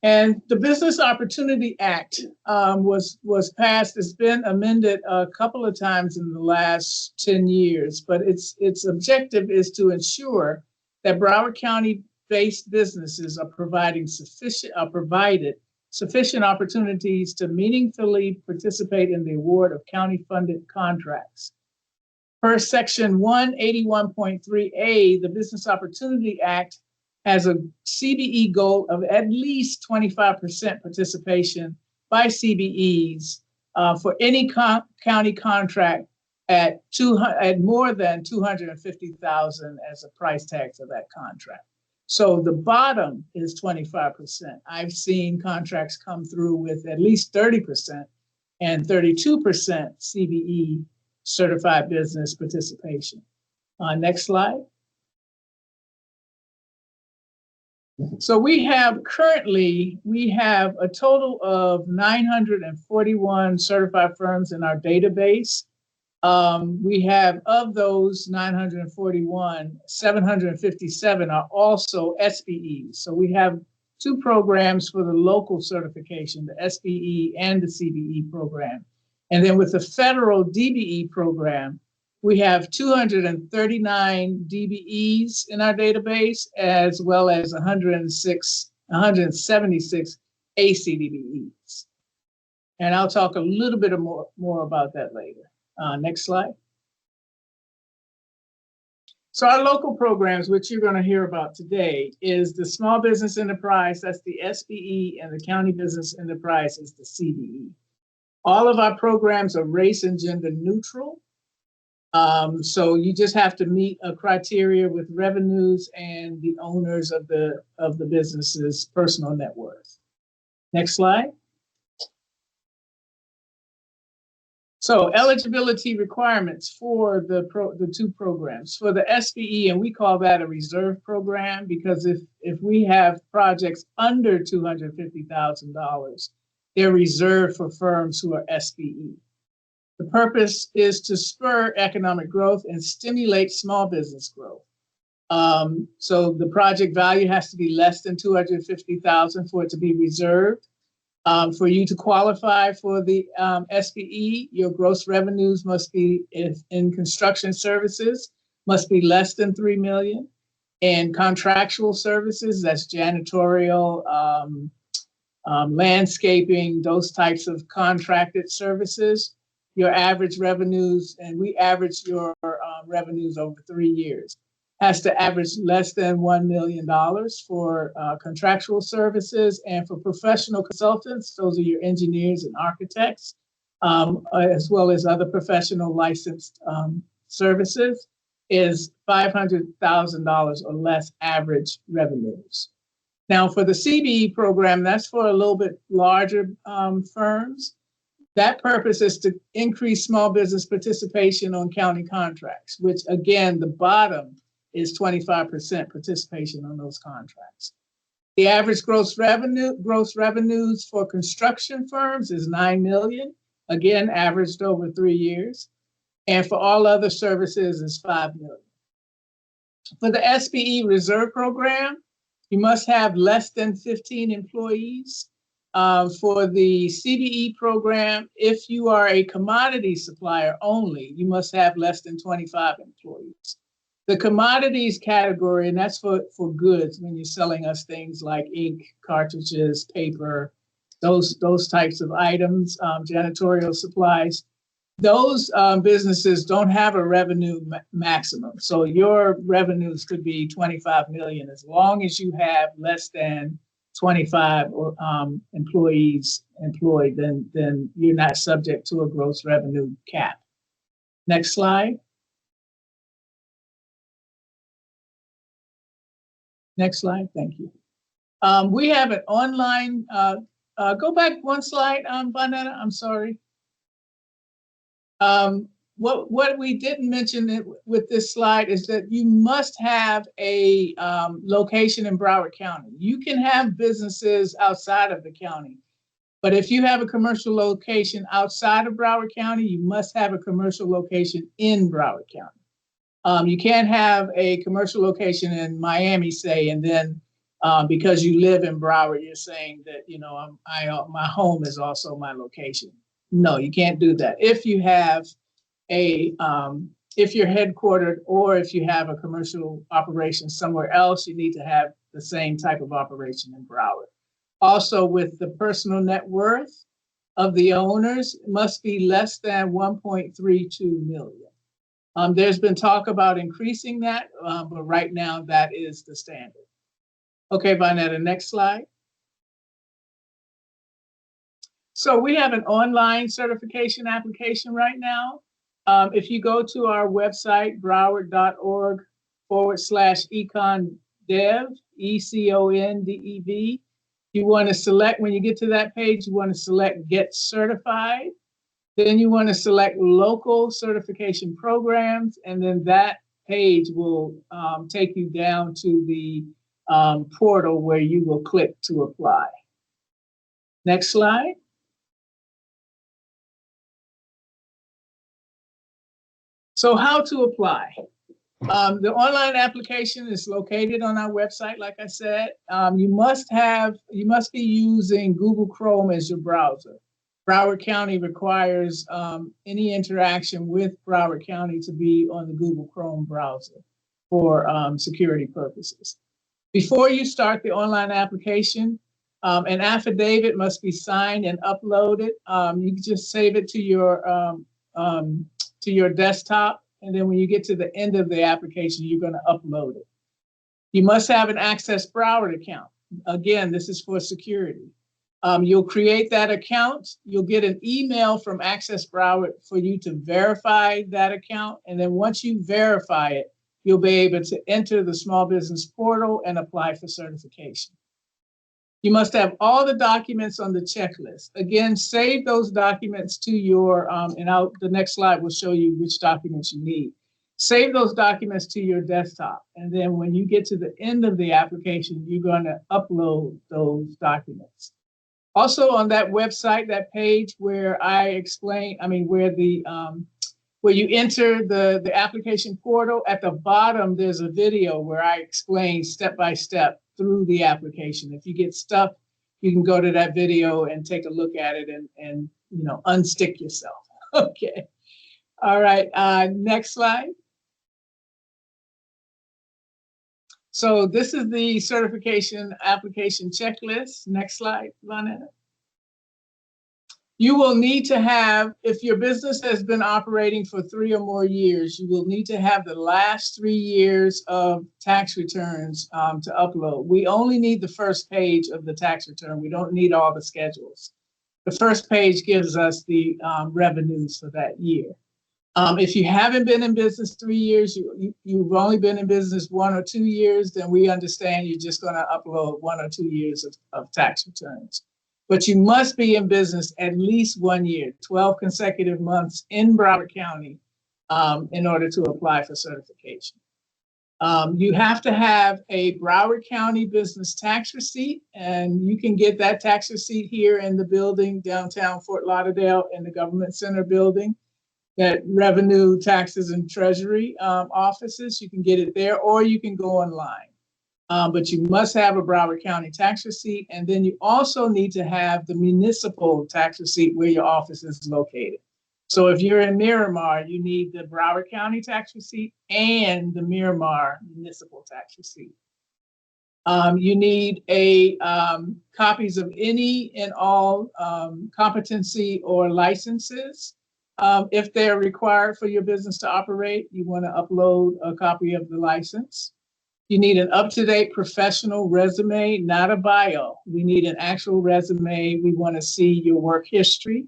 And the Business Opportunity Act was passed. It's been amended a couple of times in the last 10 years, but its objective is to ensure that Broward County-based businesses are provided sufficient opportunities to meaningfully participate in the award of county-funded contracts. Per Section 181.3A, the Business Opportunity Act has a CBE goal of at least 25% participation by CBEs for any county contract at more than $250,000 as a price tag for that contract. So the bottom is 25%. I've seen contracts come through with at least 30% and 32% CBE certified business participation. Next slide. So we have a total of 941 certified firms in our database. We have, of those 941, 757 are also SBEs. So we have two programs for the local certification, the SBE and the CBE program. And then with the federal DBE program, we have 239 DBEs in our database, as well as 176 ACDBEs. And I'll talk a little bit more about that later. Next slide. So our local programs, which you're going to hear about today, is the Small Business Enterprise, that's the SBE, and the County Business Enterprise is the CBE. All of our programs are race and gender neutral. So you just have to meet a criteria with revenues and the owners of the business's personal net worth. Next slide. So eligibility requirements for the two programs. For the SBE, and we call that a reserve program, because if we have projects under $250,000, they're reserved for firms who are SBE. The purpose is to spur economic growth and stimulate small business growth. So the project value has to be less than $250,000 for it to be reserved. For you to qualify for the SBE, your gross revenues must be in construction services, must be less than $3 million. And contractual services, that's janitorial, landscaping, those types of contracted services, your average revenues, and we average your revenues over 3 years, has to average less than $1 million for contractual services. And for professional consultants, those are your engineers and architects, as well as other professional licensed services, is $500,000 or less average revenues. Now for the CBE program, that's for a little bit larger firms. That purpose is to increase small business participation on county contracts, which again, the bottom is 25% participation on those contracts. The average gross revenues for construction firms is $9 million, again, averaged over 3 years. And for all other services is $5 million. For the SBE reserve program, you must have less than 15 employees. For the CBE program, if you are a commodity supplier only, you must have less than 25 employees. The commodities category, and that's for goods, when you're selling us things like ink, cartridges, paper, those types of items, janitorial supplies, those businesses don't have a revenue maximum. So your revenues could be 25 million as long as you have less than 25 employees employed, then you're not subject to a gross revenue cap. Next slide. Next slide, thank you. We have an online, go back one slide, Vanetta, I'm sorry. What we didn't mention with this slide is that you must have a location in Broward County. You can have businesses outside of the county, but if you have a commercial location outside of Broward County, you must have a commercial location in Broward County. You can't have a commercial location in Miami, say, and then because you live in Broward, you're saying that, you know, my home is also my location. No, you can't do that. If you have if you're headquartered or if you have a commercial operation somewhere else, you need to have the same type of operation in Broward. Also, with the personal net worth of the owners must be less than 1.32 million. There's been talk about increasing that, but right now that is the standard. Okay, Vonetta, next slide. So we have an online certification application right now. If you go to our website, broward.org/econdev, ECONDEV, you want to select, when you get to that page, you want to select Get Certified. Then you want to select Local Certification Programs, and then that page will take you down to the portal where you will click to apply. Next slide. So how to apply? The online application is located on our website, like I said. You must be using Google Chrome as your browser. Broward County requires any interaction with Broward County to be on the Google Chrome browser for security purposes. Before you start the online application, an affidavit must be signed and uploaded. You can just save it to your desktop, and then when you get to the end of the application, you're going to upload it. You must have an Access Broward account. Again, this is for security. You'll create that account. You'll get an email from Access Broward for you to verify that account, and then once you verify it, you'll be able to enter the small business portal and apply for certification. You must have all the documents on the checklist. Again, save those documents to your, the next slide will show you which documents you need. Save those documents to your desktop. And then when you get to the end of the application, you're going to upload those documents. Also on that website, that page where I explain, where you enter the application portal, at the bottom, there's a video where I explain step by step through the application. If you get stuck, you can go to that video and take a look at it and unstick yourself. Okay. All right. Next slide. So this is the certification application checklist. Next slide, Vonetta. You will need to have, if your business has been operating for 3 or more years, you will need to have the last 3 years of tax returns to upload. We only need the first page of the tax return. We don't need all the schedules. The first page gives us the revenues for that year. If you haven't been in business 3 years, you've only been in business 1 or 2 years, then we understand you're just going to upload 1 or 2 years of tax returns. But you must be in business at least 1 year, 12 consecutive months in Broward County in order to apply for certification. You have to have a Broward County business tax receipt, and you can get that tax receipt here in the building, downtown Fort Lauderdale, in the Government Center building, that Revenue, Taxes, and Treasury offices. You can get it there, or you can go online. But you must have a Broward County tax receipt, and then you also need to have the municipal tax receipt where your office is located. So if you're in Miramar, you need the Broward County tax receipt and the Miramar municipal tax receipt. You need copies of any and all competency or licenses. If they're required for your business to operate, you want to upload a copy of the license. You need an up-to-date professional resume, not a bio. We need an actual resume. We want to see your work history.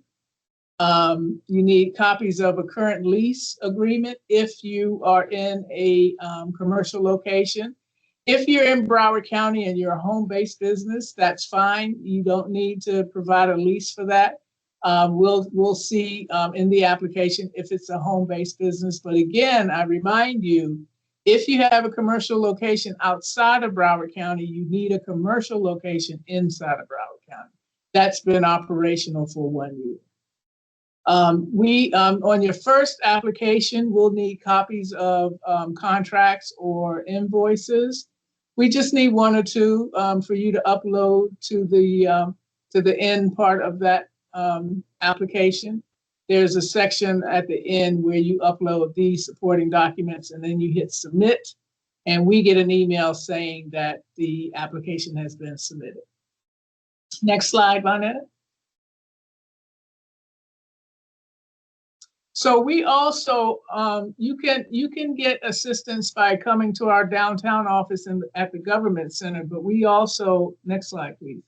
You need copies of a current lease agreement if you are in a commercial location. If you're in Broward County and you're a home-based business, that's fine. You don't need to provide a lease for that. We'll see in the application if it's a home-based business. But again, I remind you, if you have a commercial location outside of Broward County, you need a commercial location inside of Broward County. That's been operational for 1 year. On your first application, we'll need copies of contracts or invoices. We just need one or two for you to upload to the end part of that application. There's a section at the end where you upload these supporting documents, and then you hit submit, and we get an email saying that the application has been submitted. Next slide, Vonetta. So we also, you can get assistance by coming to our downtown office at the Government Center, but we also, next slide, please.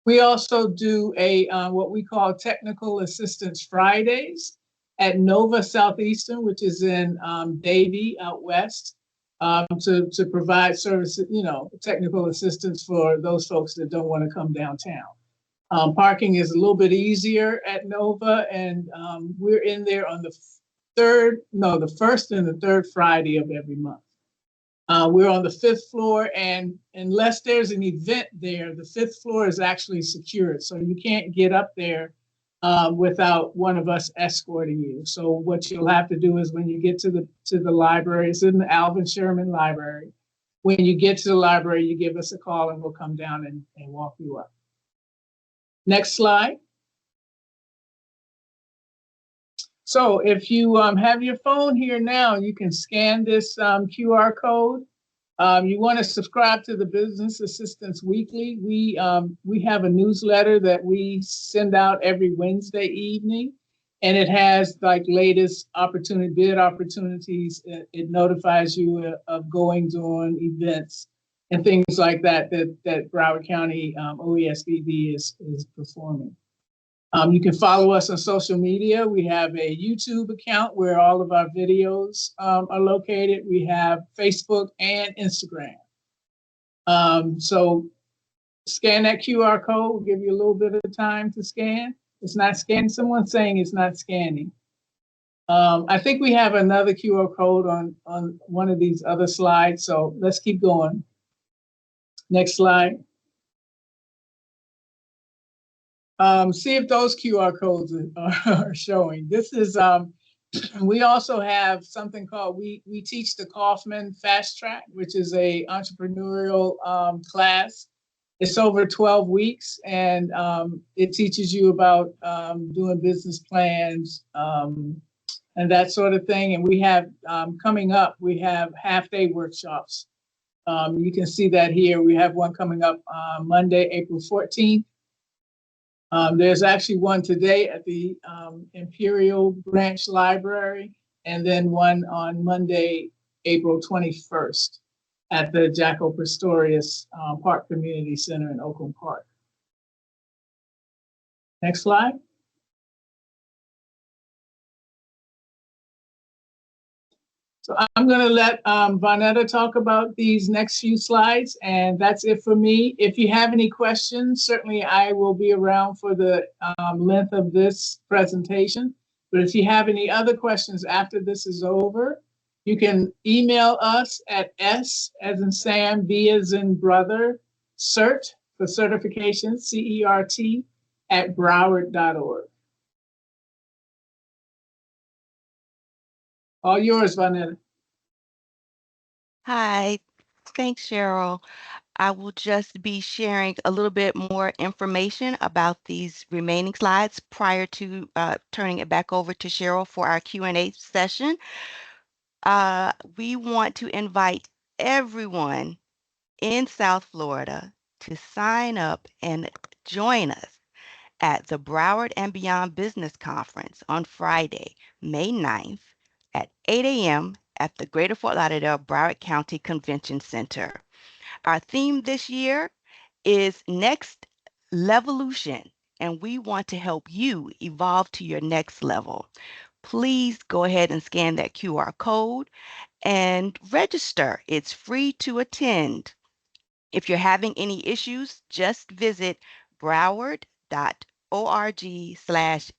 We also do a what we call Technical Assistance Fridays at Nova Southeastern, which is in Davie out west, to provide services, technical assistance for those folks that don't want to come downtown. Parking is a little bit easier at Nova, and we're in there on the first and the third Friday of every month. We're on the 5th floor, and unless there's an event there, the 5th floor is actually secured. So you can't get up there without one of us escorting you. So what you'll have to do is when you get to the library, it's in the Alvin Sherman Library. When you get to the library, you give us a call and we'll come down and walk you up. Next slide. So if you have your phone here now, you can scan this QR code. You want to subscribe to the Business Assistance Weekly. We have a newsletter that we send out every Wednesday evening, and it has like latest bid opportunities. It notifies you of goings on events and things like that Broward County OESBB is performing. You can follow us on social media. We have a YouTube account where all of our videos are located. We have Facebook and Instagram. So scan that QR code. We'll give you a little bit of time to scan. It's not scanning. Someone's saying it's not scanning. I think we have another QR code on one of these other slides. So let's keep going. Next slide. See if those QR codes are showing. This is, we also have something called, we teach the Kaufman Fast Track, which is a entrepreneurial class. It's over 12 weeks, and it teaches you about doing business plans and that sort of thing. And we have, coming up, we have half-day workshops. You can see that here. We have one coming up Monday, April 14th. There's actually one today at the Imperial Branch Library, and then one on Monday, April 21st at the Jaco Pastorius Park Community Center in Oakland Park. Next slide. So I'm going to let Vonetta talk about these next few slides, and that's it for me. If you have any questions, certainly I will be around for the length of this presentation. But if you have any other questions after this is over, you can email us at S as in Sam, B as in brother, CERT for certification, CERT at Broward.org. All yours, Vonetta. Hi, thanks, Cheryl. I will just be sharing a little bit more information about these remaining slides prior to turning it back over to Cheryl for our Q&A session. We want to invite everyone in South Florida to sign up and join us at the Broward and Beyond Business Conference on Friday, May 9th at 8 a.m. at the Greater Fort Lauderdale Broward County Convention Center. Our theme this year is Next Levolution, and we want to help you evolve to your next level. Please go ahead and scan that QR code and register. It's free to attend. If you're having any issues, just visit broward.org/biz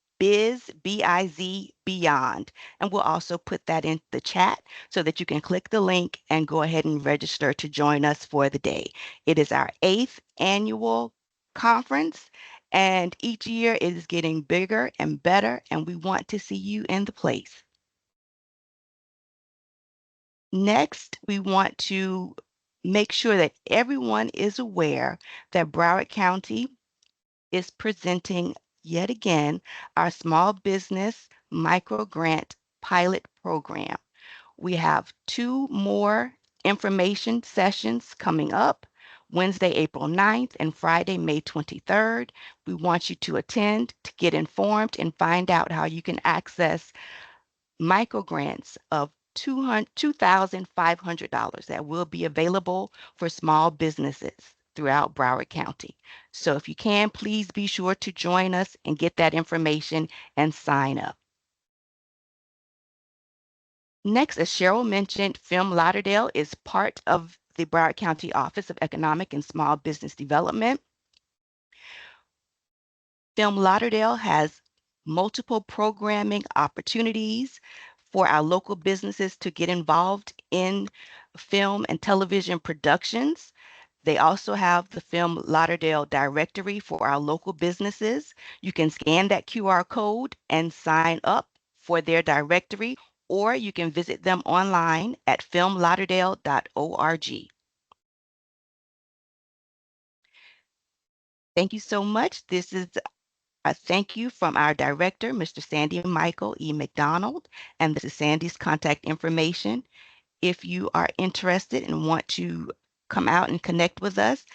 beyond. And we'll also put that in the chat so that you can click the link and go ahead and register to join us for the day. It is our 8th annual conference, and each year it is getting bigger and better, and we want to see you in the place. Next, we want to make sure that everyone is aware that Broward County is presenting yet again our small business micro grant pilot program. We have 2 more information sessions coming up, Wednesday, April 9th and Friday, May 23rd. We want you to attend to get informed and find out how you can access micro grants of $2,500 that will be available for small businesses throughout Broward County. So if you can, please be sure to join us and get that information and sign up. Next, as Cheryl mentioned, Film Lauderdale is part of the Broward County Office of Economic and Small Business Development. Film Lauderdale has multiple programming opportunities for our local businesses to get involved in film and television productions. They also have the Film Lauderdale directory for our local businesses. You can scan that QR code and sign up for their directory, or you can visit them online at filmlauderdale.org. Thank you so much. This is a thank you from our director, Mr. Sandy Michael E. McDonald, and this is Sandy's contact information. If you are interested and want to come out and connect with us,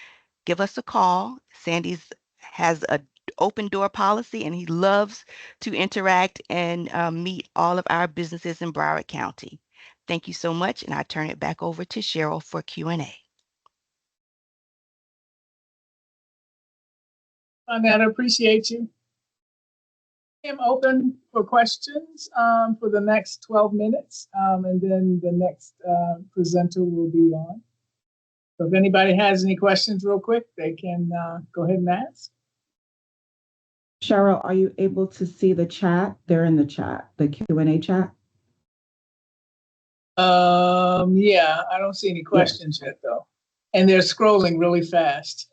give us a call. Sandy's has a open door policy and he loves to interact and meet all of our businesses in Broward County. Thank you so much, and I turn it back over to Cheryl for Q&A. Annette, I appreciate you. I'm open for questions for the next 12 minutes, and then the next presenter will be on. So if anybody has any questions real quick, they can go ahead and ask. Cheryl, are you able to see the chat? They're in the chat, the Q&A chat. Yeah, I don't see any questions yet though. And they're scrolling really fast.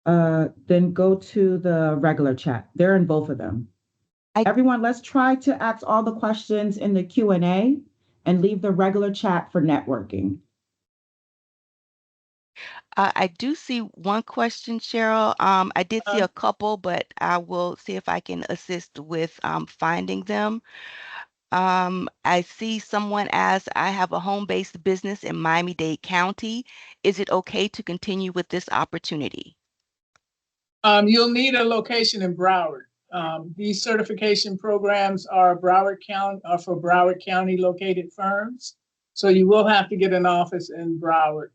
Then go to the regular chat. They're in both of them. Everyone, let's try to ask all the questions in the Q&A and leave the regular chat for networking. I do see one question, Cheryl. I did see a couple, but I will see if I can assist with finding them. I see someone ask, I have a home-based business in Miami-Dade County. Is it okay to continue with this opportunity? You'll need a location in Broward. These certification programs are for Broward County located firms. So you will have to get an office in Broward,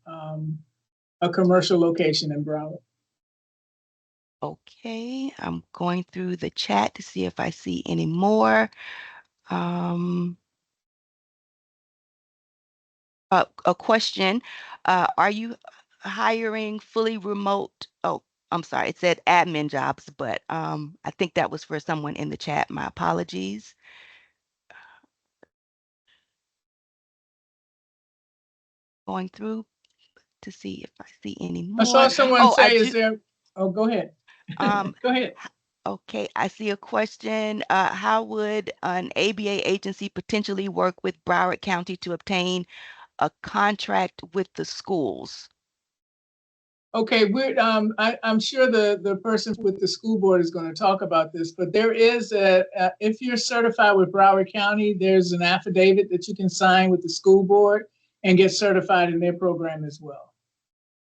a commercial location in Broward. Okay, I'm going through the chat to see if I see any more. A question, are you hiring fully remote? Oh, I'm sorry, it said admin jobs, but I think that was for someone in the chat. My apologies. Going through to see if I see any more. I saw someone say, is there, oh, go ahead. Go ahead. Okay, I see a question. How would an ABA agency potentially work with Broward County to obtain a contract with the schools? Okay, I'm sure the person with the school board is going to talk about this, but there is if you're certified with Broward County, there's an affidavit that you can sign with the school board and get certified in their program as well.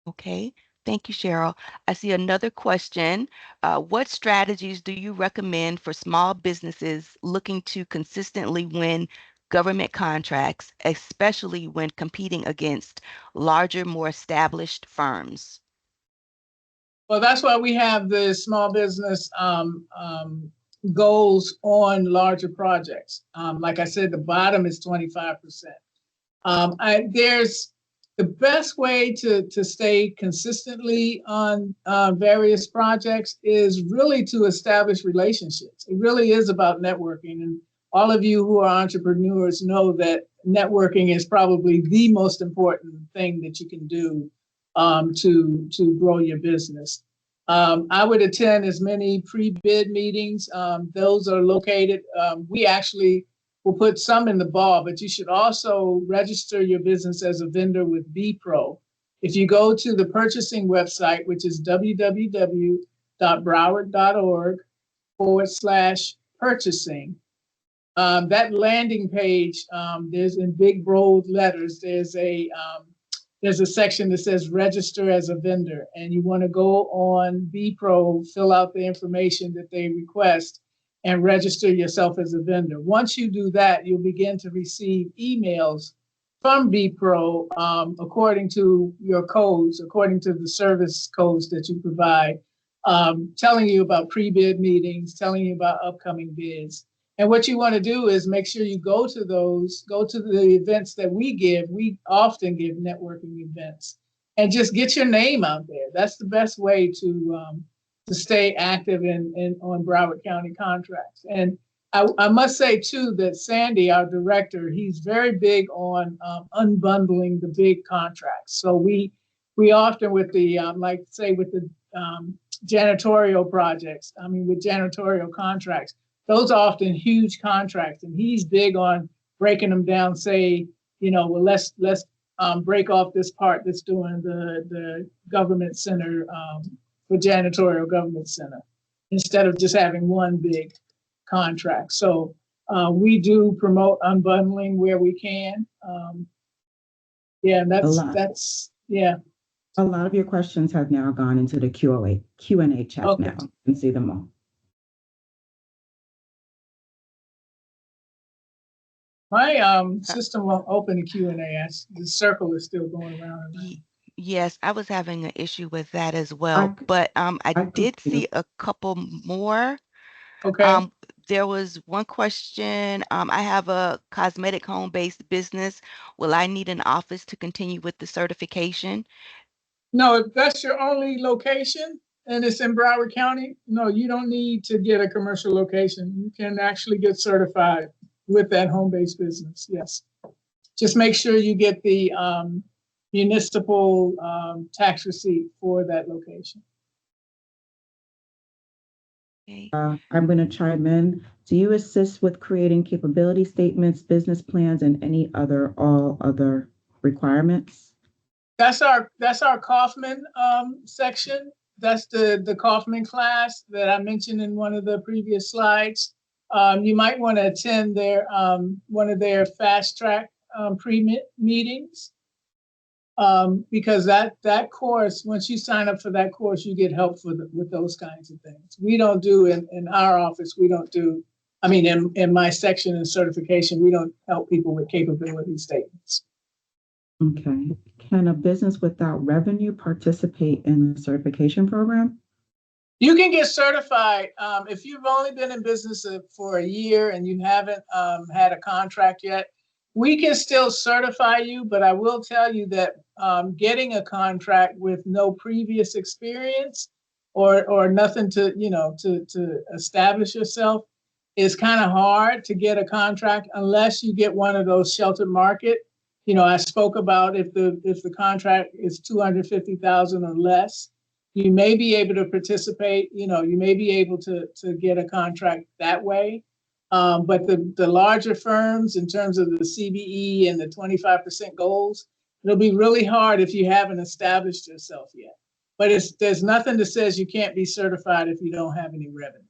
Okay, thank you, Cheryl. I see another question. What strategies do you recommend for small businesses looking to consistently win government contracts, especially when competing against larger, more established firms? Well, that's why we have the small business goals on larger projects. Like I said, the bottom is 25%. There's the best way to stay consistently on various projects is really to establish relationships. It really is about networking. And all of you who are entrepreneurs know that networking is probably the most important thing that you can do to grow your business. I would attend as many pre-bid meetings. Those are located. We actually will put some in the ball, but you should also register your business as a vendor with BPro. If you go to the purchasing website, which is www.broward.org/purchasing, that landing page, there's in big bold letters, there's a section that says register as a vendor, and you want to go on BPro, fill out the information that they request, and register yourself as a vendor. Once you do that, you'll begin to receive emails from BPro according to your codes, according to the service codes that you provide, telling you about pre-bid meetings, telling you about upcoming bids. And what you want to do is make sure you go to the events that we give. We often give networking events, and just get your name out there. That's the best way to stay active on Broward County contracts. And I must say too that Sandy, our director, he's very big on unbundling the big contracts. So we often with the janitorial projects, with janitorial contracts, those are often huge contracts, and he's big on breaking them down. Say, well, let's break off this part that's doing the government center, for janitorial government center, instead of just having one big contract. So we do promote unbundling where we can. That's. A lot of your questions have now gone into the Q&A chat. Okay. Now. You can see them all. My system won't open the Q&A. The circle is still going around. Yes, I was having an issue with that as well, but I did see a couple more. Okay. There was one question. I have a cosmetic home-based business. Will I need an office to continue with the certification? No, if that's your only location and it's in Broward County, no, you don't need to get a commercial location. You can actually get certified with that home-based business. Yes. Just make sure you get the municipal tax receipt for that location. Okay. I'm going to chime in. Do you assist with creating capability statements, business plans, and all other requirements? That's our Kaufman section. That's the Kaufman class that I mentioned in one of the previous slides. You might want to attend their one of their fast track pre-meetings, because that course, once you sign up for that course, you get help with those kinds of things. We don't do in our office. We don't do. In my section in certification, we don't help people with capability statements. Okay. Can a business without revenue participate in the certification program? You can get certified if you've only been in business for a year and you haven't had a contract yet. We can still certify you, but I will tell you that getting a contract with no previous experience or nothing to establish yourself is kind of hard to get a contract unless you get one of those sheltered market. I spoke about if the contract is $250,000 or less, you may be able to participate. You may be able to get a contract that way. But the larger firms, in terms of the CBE and the 25% goals, it'll be really hard if you haven't established yourself yet. But there's nothing that says you can't be certified if you don't have any revenue.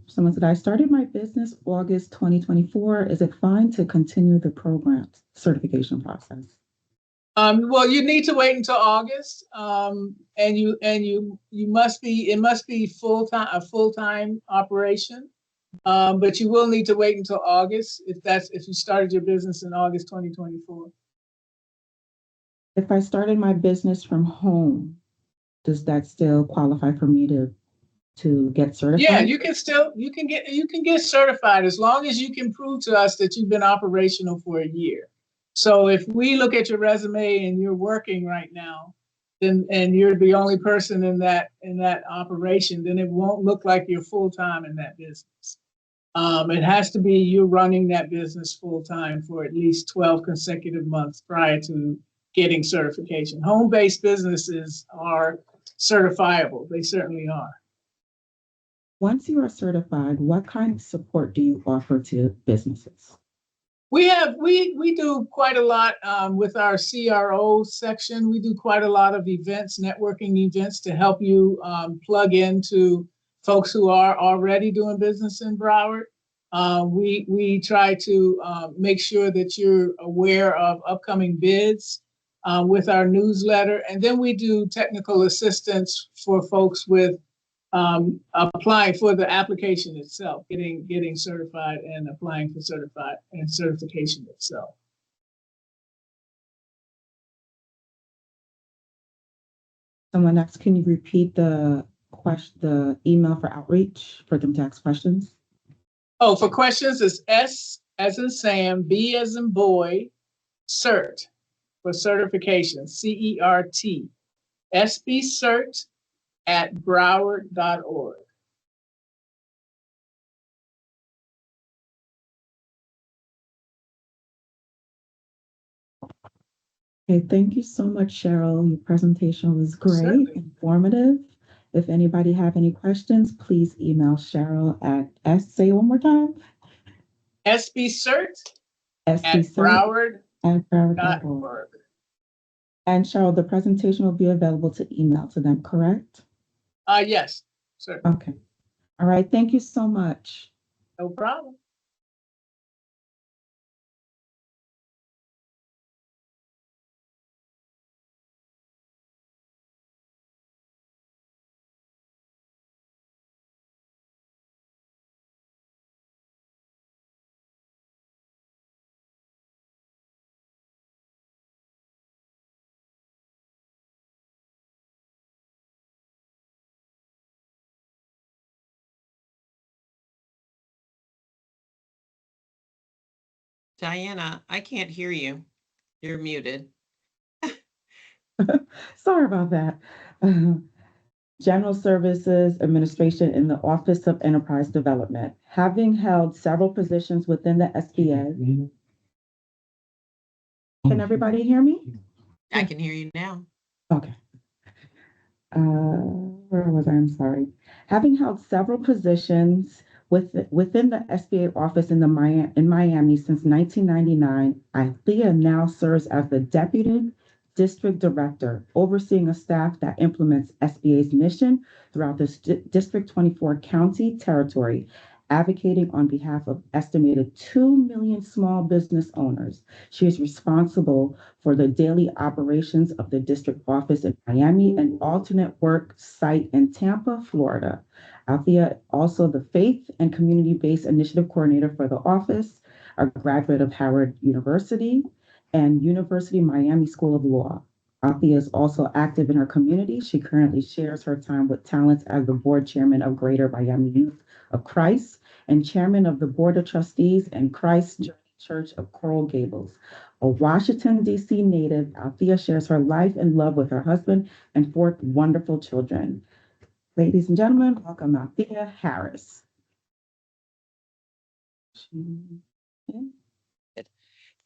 Someone said, I started my business August 2024. Is it fine to continue the program certification process? Well, you need to wait until August, and you must be. It must be a full-time operation, but you will need to wait until August if you started your business in August 2024. If I started my business from home, does that still qualify for me to get certified? Yeah, you can get certified as long as you can prove to us that you've been operational for a year. So if we look at your resume and you're working right now, and you're the only person in that operation, then it won't look like you're full-time in that business. It has to be you're running that business full-time for at least 12 consecutive months prior to getting certification. Home-based businesses are certifiable. They certainly are. Once you are certified, what kind of support do you offer to businesses? We do quite a lot with our CRO section. We do quite a lot of events, networking events to help you plug into folks who are already doing business in Broward. We try to make sure that you're aware of upcoming bids with our newsletter. And then we do technical assistance for folks with applying for the application itself, getting certified and applying for certified and certification itself. Someone next, can you repeat the email for outreach for them to ask questions? Oh, for questions, it's S as in Sam, B as in boy, CERT for certification, CERT, sbcert@broward.org. Okay, thank you so much, Cheryl. Your presentation was great, Certainly. informative. If anybody have any questions, please email Cheryl at say it one more time. sbcert@broward.org. Broward.org. And Cheryl, the presentation will be available to email to them, correct? Yes, certainly. Okay. All right. Thank you so much. No problem. Diana, I can't hear you. You're muted. Sorry about that. General Services Administration in the Office of Enterprise Development. Having held several positions within the SBA. Can everybody hear me? I can hear you now. Okay. Where was I? I'm sorry. Having held several positions within the SBA office in Miami since 1999, Althea now serves as the Deputy District Director, overseeing a staff that implements SBA's mission throughout the District 24 county territory, advocating on behalf of estimated 2 million small business owners. She is responsible for the daily operations of the district office in Miami and alternate work site in Tampa, Florida. Althea, also the Faith and Community-Based Initiative Coordinator for the office, a graduate of Howard University and University Miami School of Law. Althea is also active in her community. She currently shares her time with talents as the board chairman of Greater Miami Youth of Christ and chairman of the Board of Trustees and Christ Journey Church of Coral Gables. A Washington, D.C. native, Althea shares her life and love with her husband and 4 wonderful children. Ladies and gentlemen, welcome Althea Harris.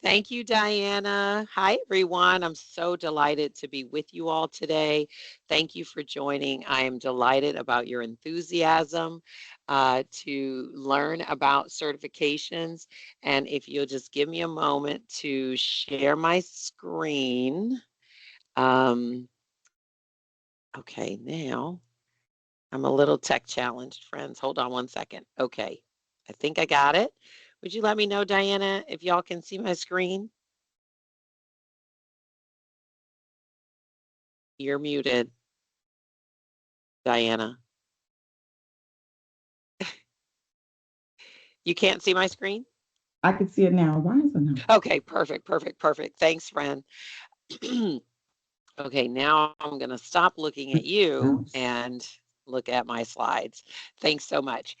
Thank you, Diana. Hi, everyone. I'm so delighted to be with you all today. Thank you for joining. I am delighted about your enthusiasm to learn about certifications. And if you'll just give me a moment to share my screen. Okay, now I'm a little tech challenged, friends. Hold on one second. Okay, I think I got it. Would you let me know, Diana, if y'all can see my screen? You're muted, Diana. You can't see my screen? I can see it now. Why is it not? Okay, perfect. Thanks, friend. Okay, now I'm going to stop looking at you and look at my slides. Thanks so much.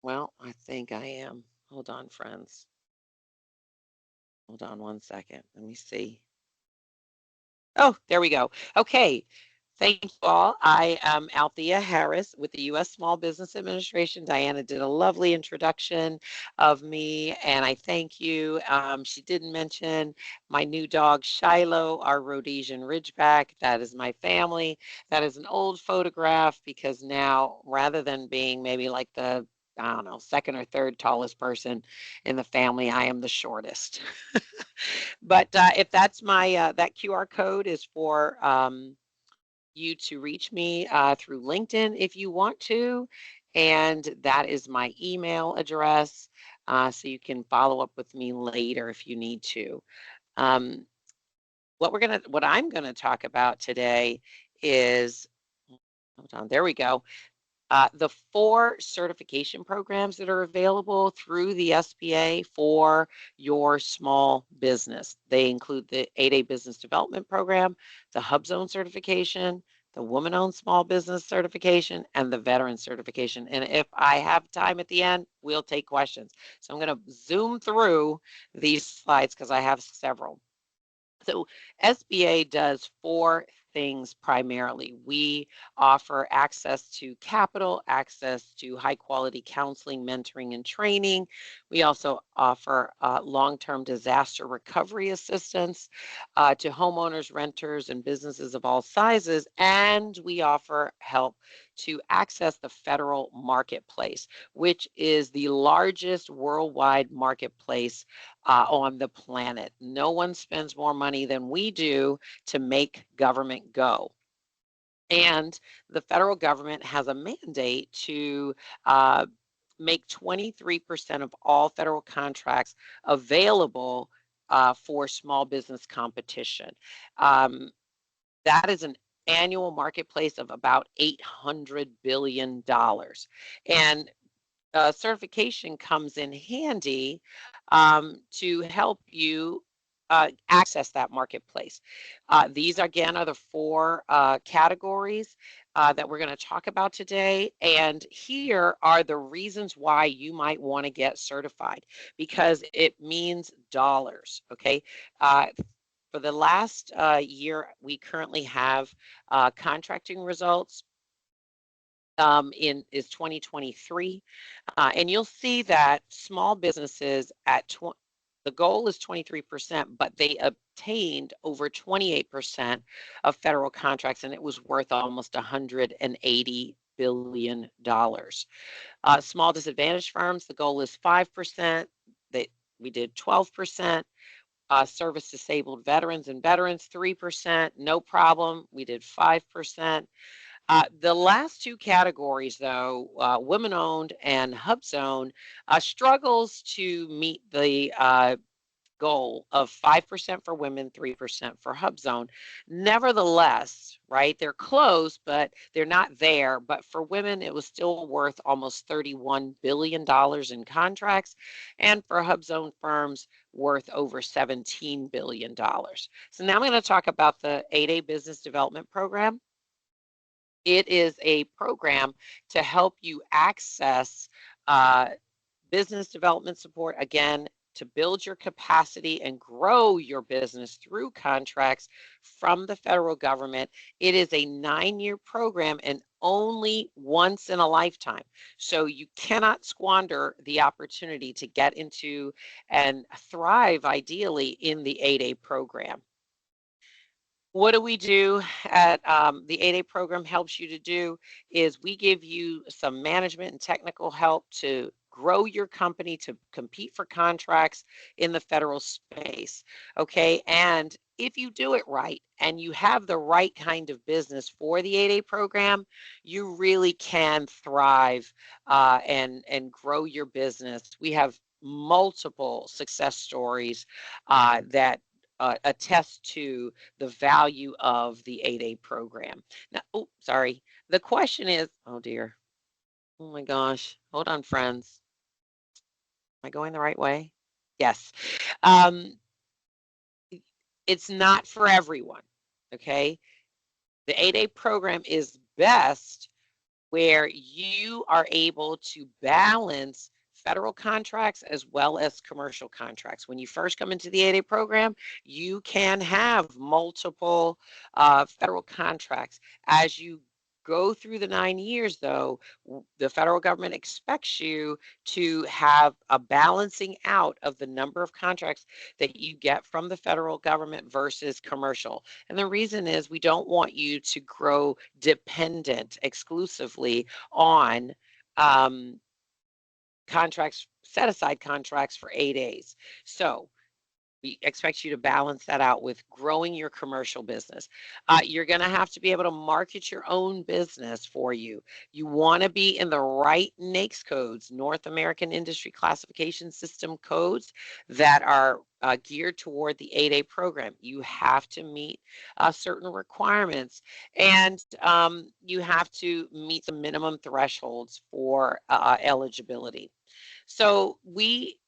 Well, I think I am. Hold on, friends. Hold on one second. Let me see. Oh, there we go. Okay. Thank you all. I am Althea Harris with the U.S. Small Business Administration. Diana did a lovely introduction of me, and I thank you. She didn't mention my new dog, Shiloh, our Rhodesian Ridgeback. That is my family. That is an old photograph because now, rather than being maybe like the, I don't know, second or third tallest person in the family, I am the shortest. But if that's my, that QR code is for you to reach me through LinkedIn if you want to. And that is my email address. So you can follow up with me later if you need to. What I'm gonna talk about today is, hold on, there we go. The 4 certification programs that are available through the SBA for your small business. They include the 8A Business Development Program, the Hub Zone certification, the Woman-Owned Small Business certification, and the Veteran certification. And if I have time at the end, we'll take questions. So I'm going to zoom through these slides because I have several. So SBA does 4 things primarily. We offer access to capital, access to high quality counseling, mentoring, and training. We also offer long-term disaster recovery assistance to homeowners, renters, and businesses of all sizes. And we offer help to access the federal marketplace, which is the largest worldwide marketplace on the planet. No one spends more money than we do to make government go. And the federal government has a mandate to make 23% of all federal contracts available for small business competition. That is an annual marketplace of about $800 billion. And certification comes in handy to help you access that marketplace. These again are the 4 categories that we're going to talk about today. And here are the reasons why you might want to get certified, because it means dollars. Okay. For the last year, we currently have contracting results is 2023. And you'll see that small businesses the goal is 23%, but they obtained over 28% of federal contracts, and it was worth almost $180 billion. Small disadvantaged firms, the goal is 5%. We did 12%. Service disabled veterans and veterans, 3%, no problem. We did 5%. The last 2 categories, though, women-owned and Hub Zone, struggles to meet the goal of 5% for women, 3% for Hub Zone. Nevertheless, right, they're close, but they're not there. But for women, it was still worth almost $31 billion in contracts, and for Hub Zone firms, worth over $17 billion. So now I'm going to talk about the 8A Business Development Program. It is a program to help you access business development support, again, to build your capacity and grow your business through contracts from the federal government. It is a 9-year program and only once in a lifetime. So you cannot squander the opportunity to get into and thrive ideally in the 8A program. What do we do at the 8A program helps you to do is we give you some management and technical help to grow your company to compete for contracts in the federal space. Okay. And if you do it right and you have the right kind of business for the 8A program, you really can thrive and grow your business. We have multiple success stories that attest to the value of the 8A program. Now, oh, sorry. The question is, oh dear. Oh my gosh. Hold on, friends. Am I going the right way? Yes. It's not for everyone. Okay. The 8A program is best where you are able to balance federal contracts as well as commercial contracts. When you first come into the 8A program, you can have multiple federal contracts. As you go through the 9 years, though, the federal government expects you to have a balancing out of the number of contracts that you get from the federal government versus commercial. And the reason is we don't want you to grow dependent exclusively on contracts, set aside contracts for 8As. So we expect you to balance that out with growing your commercial business. You're going to have to be able to market your own business for you. You want to be in the right NAICS codes, North American Industry Classification System codes that are geared toward the 8A program. You have to meet certain requirements, and you have to meet the minimum thresholds for eligibility. So we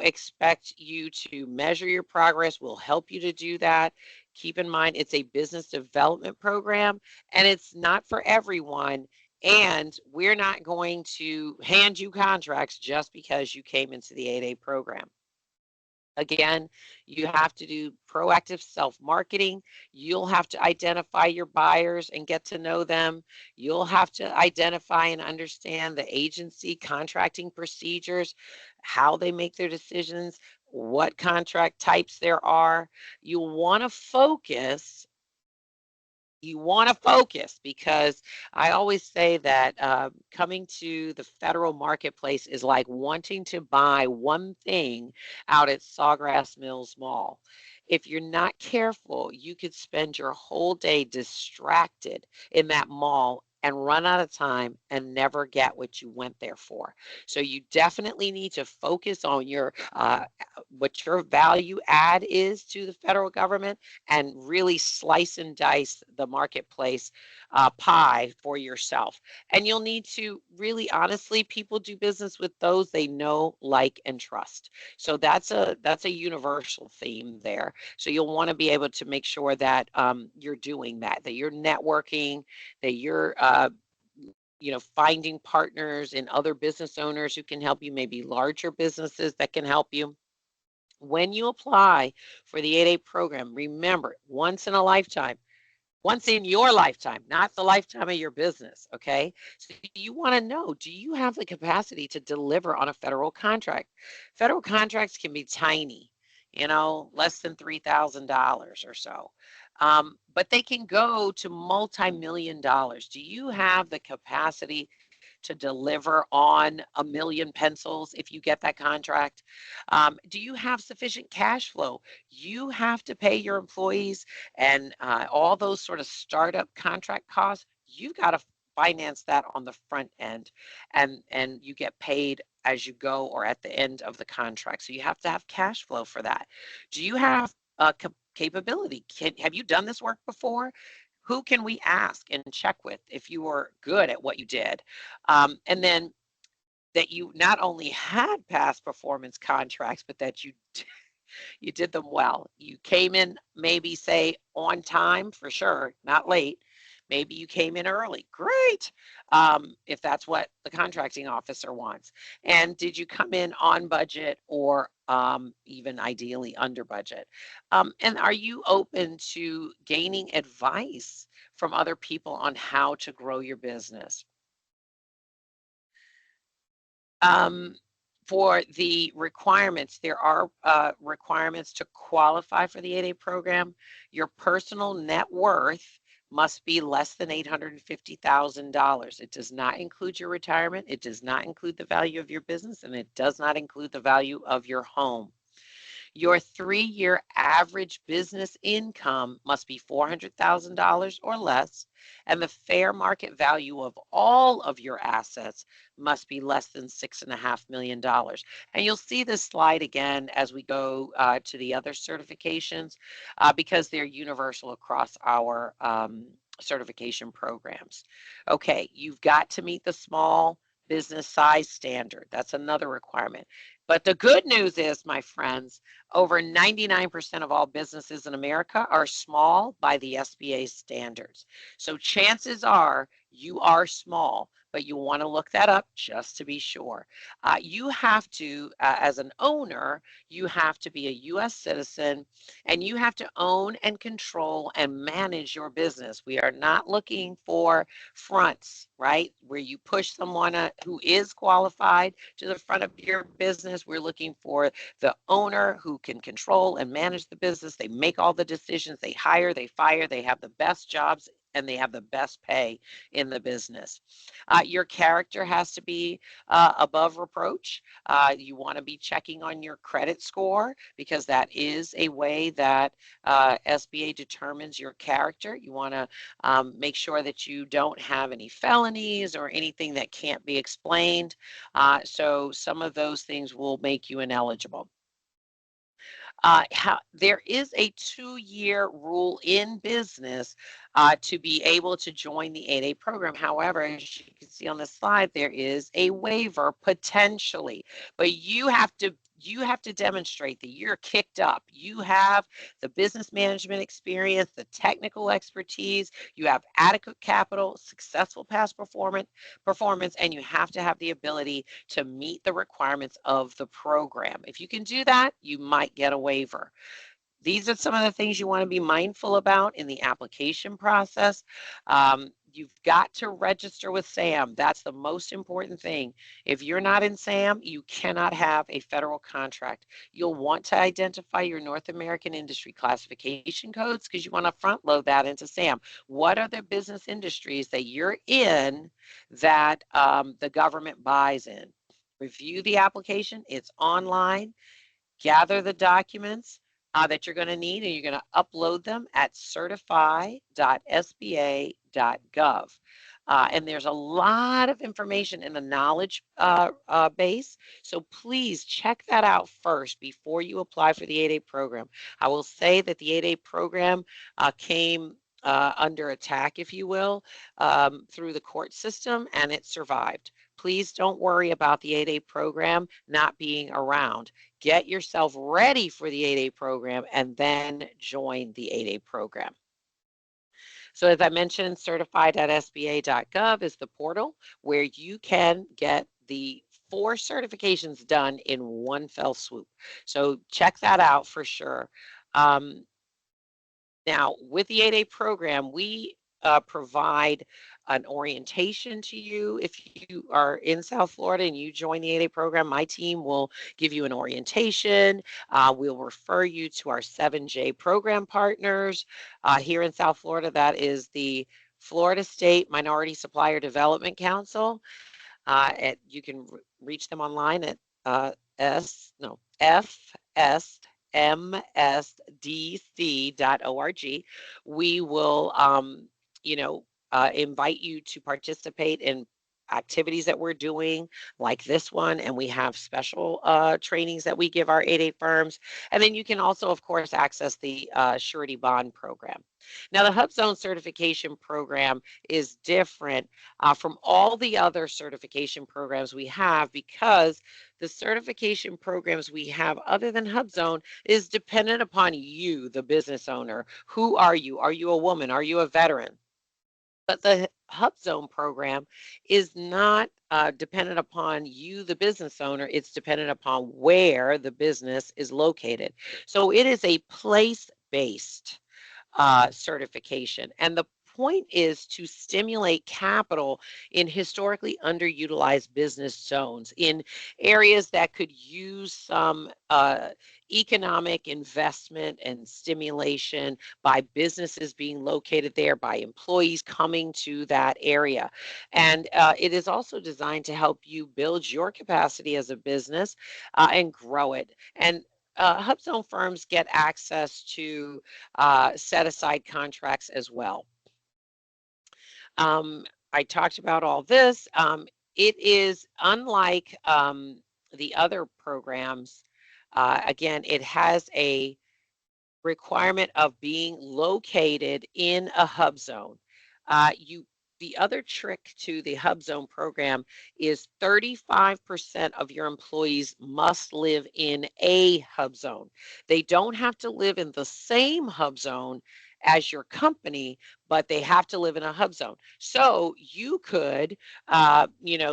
expect you to measure your progress. We'll help you to do that. Keep in mind, it's a business development program, and it's not for everyone. And we're not going to hand you contracts just because you came into the 8A program. Again, you have to do proactive self-marketing. You'll have to identify your buyers and get to know them. You'll have to identify and understand the agency contracting procedures, how they make their decisions, what contract types there are. You'll want to focus. You want to focus, because I always say that coming to the federal marketplace is like wanting to buy one thing out at Sawgrass Mills Mall. If you're not careful, you could spend your whole day distracted in that mall and run out of time and never get what you went there for. So you definitely need to focus on your what your value add is to the federal government, and really slice and dice the marketplace pie for yourself. And you'll need to really, honestly, people do business with those they know, like, and trust. So that's a universal theme there. So you'll want to be able to make sure that you're doing that you're networking, that you're finding partners and other business owners who can help you, maybe larger businesses that can help you. When you apply for the 8A program, remember, once in your lifetime, not the lifetime of your business, okay? So you want to know, do you have the capacity to deliver on a federal contract? Federal contracts can be tiny, less than $3,000 or so. But they can go to multi-million dollars. Do you have the capacity to deliver on 1 million pencils if you get that contract? Do you have sufficient cash flow? You have to pay your employees and all those sort of startup contract costs. You've got to finance that on the front end, and you get paid as you go or at the end of the contract. So you have to have cash flow for that. Do you have capability? Have you done this work before? Who can we ask and check with if you were good at what you did? And then that you not only had past performance contracts, but that you did them well. You came in, maybe say on time, for sure, not late. Maybe you came in early. Great, if that's what the contracting officer wants. And did you come in on budget, or even ideally under budget? And are you open to gaining advice from other people on how to grow your business? For the requirements, there are requirements to qualify for the 8A program. Your personal net worth must be less than $850,000. It does not include your retirement. It does not include the value of your business, and it does not include the value of your home. Your 3-year average business income must be $400,000 or less, and the fair market value of all of your assets must be less than $6.5 million. And you'll see this slide again as we go to the other certifications, because they're universal across our certification programs. Okay, you've got to meet the small business size standard. That's another requirement. But the good news is, my friends, over 99% of all businesses in America are small by the SBA standards. So chances are You are small, but you want to look that up just to be sure. You have to, as an owner, you have to be a U.S. citizen, and you have to own and control and manage your business. We are not looking for fronts, right? Where you push someone who is qualified to the front of your business. We're looking for the owner who can control and manage the business. They make all the decisions. They hire, they fire, they have the best jobs, and they have the best pay in the business. Your character has to be above reproach. You want to be checking on your credit score, because that is a way that SBA determines your character. You want to make sure that you don't have any felonies or anything that can't be explained. So some of those things will make you ineligible. There is a 2-year rule in business to be able to join the 8A program. However, as you can see on the slide, there is a waiver potentially, but you have to demonstrate that you're kicked up. You have the business management experience, the technical expertise, you have adequate capital, successful past performance, and you have to have the ability to meet the requirements of the program. If you can do that, you might get a waiver. These are some of the things you want to be mindful about in the application process. You've got to register with SAM. That's the most important thing. If you're not in SAM, you cannot have a federal contract. You'll want to identify your North American industry classification codes, because you want to front load that into SAM. What are the business industries that you're in that the government buys in? Review the application. It's online. Gather the documents that you're going to need, and you're going to upload them at certify.sba.gov. And there's a lot of information in the knowledge base, so please check that out first before you apply for the 8A program. I will say that the 8A program came under attack, if you will, through the court system, and it survived. Please don't worry about the 8A program not being around. Get yourself ready for the 8A program and then join the 8A program. So as I mentioned, certified.sba.gov is the portal where you can get the 4 certifications done in one fell swoop. So check that out for sure. Now, with the 8A program, we provide an orientation to you. If you are in South Florida and you join the 8A program, my team will give you an orientation. We'll refer you to our 7J program partners here in South Florida. That is the Florida State Minority Supplier Development Council. You can reach them online at fsmsdc.org. We will, invite you to participate in activities that we're doing like this one, and we have special trainings that we give our 8A firms. And then you can also, of course, access the surety bond program. Now, the HubZone certification program is different from all the other certification programs we have, because the certification programs we have other than HubZone is dependent upon you, the business owner. Who are you? Are you a woman? Are you a veteran? But the HubZone program is not dependent upon you, the business owner. It's dependent upon where the business is located. So it is a place-based certification. And the point is to stimulate capital in historically underutilized business zones, in areas that could use some economic investment and stimulation by businesses being located there, by employees coming to that area. And it is also designed to help you build your capacity as a business and grow it. And HubZone firms get access to set-aside contracts as well. I talked about all this. It is unlike the other programs. Again, it has a requirement of being located in a hub zone. The other trick to the HubZone program is 35% of your employees must live in a hub zone. They don't have to live in the same hub zone as your company, but they have to live in a hub zone. So you could,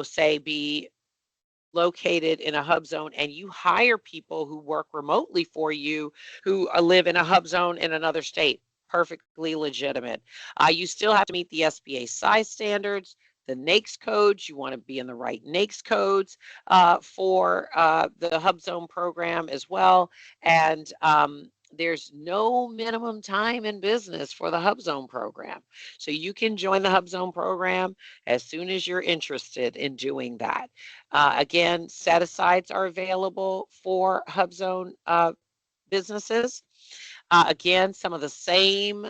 say be located in a hub zone, and you hire people who work remotely for you who live in a hub zone in another state. Perfectly legitimate. You still have to meet the SBA size standards, the NAICS codes. You want to be in the right NAICS codes for the hub zone program as well. And there's no minimum time in business for the hub zone program. So you can join the hub zone program as soon as you're interested in doing that. Again, set-asides are available for hub zone businesses. Again, some of the same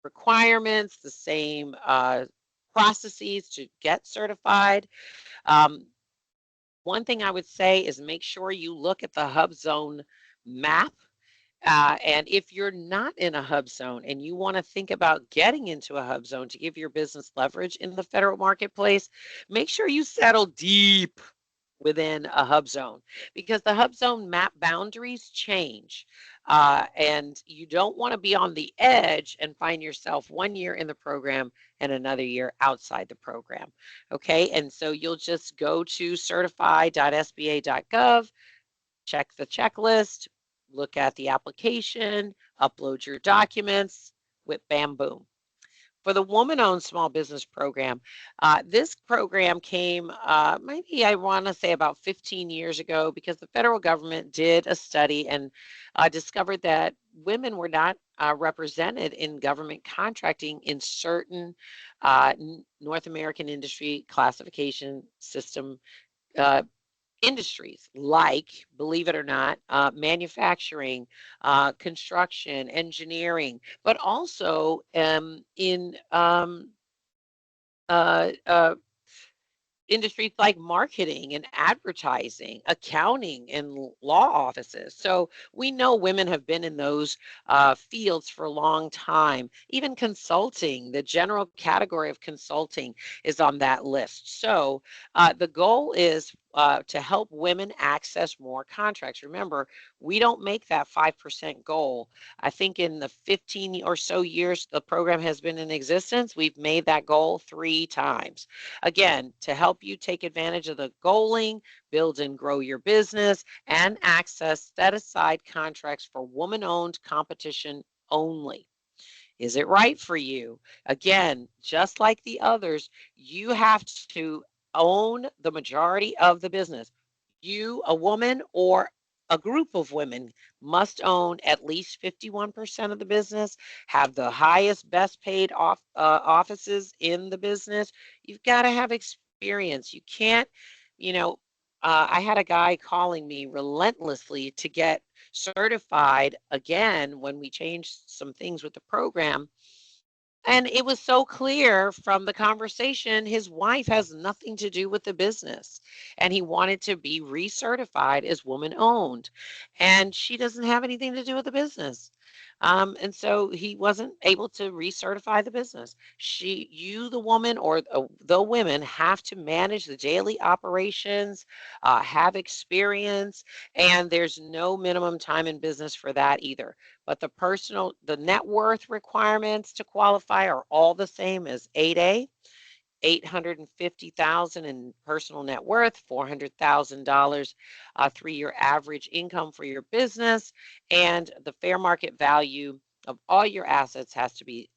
requirements, the same processes to get certified. One thing I would say is make sure you look at the hub zone map. And if you're not in a hub zone and you want to think about getting into a hub zone to give your business leverage in the federal marketplace, make sure you settle deep within a hub zone, because the hub zone map boundaries change. And you don't want to be on the edge and find yourself 1 year in the program and another year outside the program. Okay, and so you'll just go to certify.sba.gov, check the checklist, look at the application, upload your documents, whip, bam, boom. For the woman-owned small business program, this program came maybe I want to say about 15 years ago, because the federal government did a study and discovered that women were not represented in government contracting in certain North American industry classification system industries, like, believe it or not, manufacturing, construction, engineering, but also in industries like marketing and advertising, accounting, and law offices. So we know women have been in those fields for a long time. Even consulting, the general category of consulting is on that list. So the goal is to help women access more contracts. Remember, we don't make that 5% goal. I think in the 15 or so years the program has been in existence, we've made that goal 3 times. Again, to help you take advantage of the goaling, build and grow your business, and access set-aside contracts for woman-owned competition only. Is it right for you? Again, just like the others, you have to own the majority of the business. You, a woman, or a group of women must own at least 51% of the business, have the highest, best paid offices in the business. You've got to have experience. You can't, I had a guy calling me relentlessly to get certified again when we changed some things with the program. And it was so clear from the conversation, his wife has nothing to do with the business. And he wanted to be recertified as woman owned. And she doesn't have anything to do with the business. And so he wasn't able to recertify the business. You, the woman, or the women have to manage the daily operations, have experience, and there's no minimum time in business for that either. But the net worth requirements to qualify are all the same as 8A. $850,000 in personal net worth, $400,000 3-year average income for your business, and the fair market value of all your assets has to be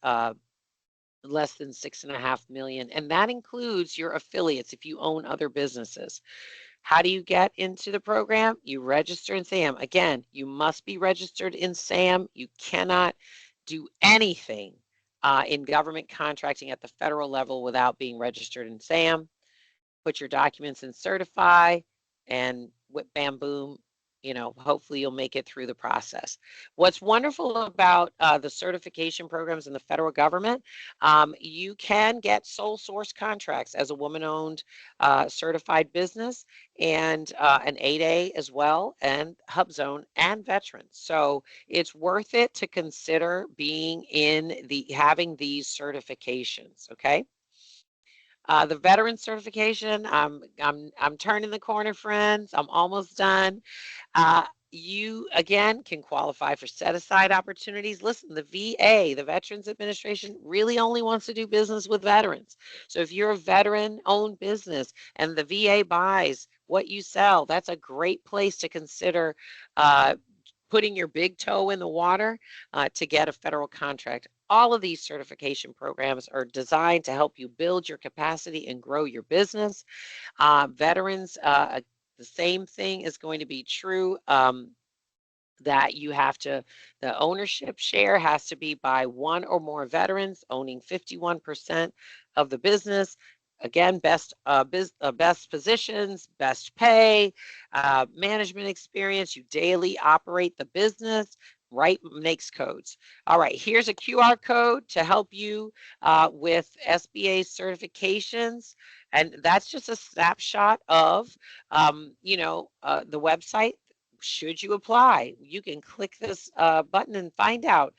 less than $6.5 million, and that includes your affiliates if you own other businesses. How do you get into the program? You register in SAM. Again, you must be registered in SAM. You cannot do anything in government contracting at the federal level without being registered in SAM. Put your documents in Certify, and whip, bam, boom, hopefully you'll make it through the process. What's wonderful about the certification programs in the federal government, you can get sole source contracts as a woman-owned certified business, and an 8A as well, and Hub Zone and veterans. So it's worth it to consider being having these certifications. Okay. The veteran certification, I'm turning the corner, friends. I'm almost done. you, again, can qualify for set-aside opportunities. Listen, the VA, the Veterans Administration, really only wants to do business with veterans. So if you're a veteran-owned business and the VA buys what you sell, that's a great place to consider putting your big toe in the water to get a federal contract. All of these certification programs are designed to help you build your capacity and grow your business. Veterans, the same thing is going to be true. That you have to, the ownership share has to be by one or more veterans owning 51% of the business. Again, best positions, best pay, management experience. You daily operate the business, right? NAICS codes. All right, here's a QR code to help you with SBA certifications. And that's just a snapshot of, the website. Should you apply, you can click this button and find out.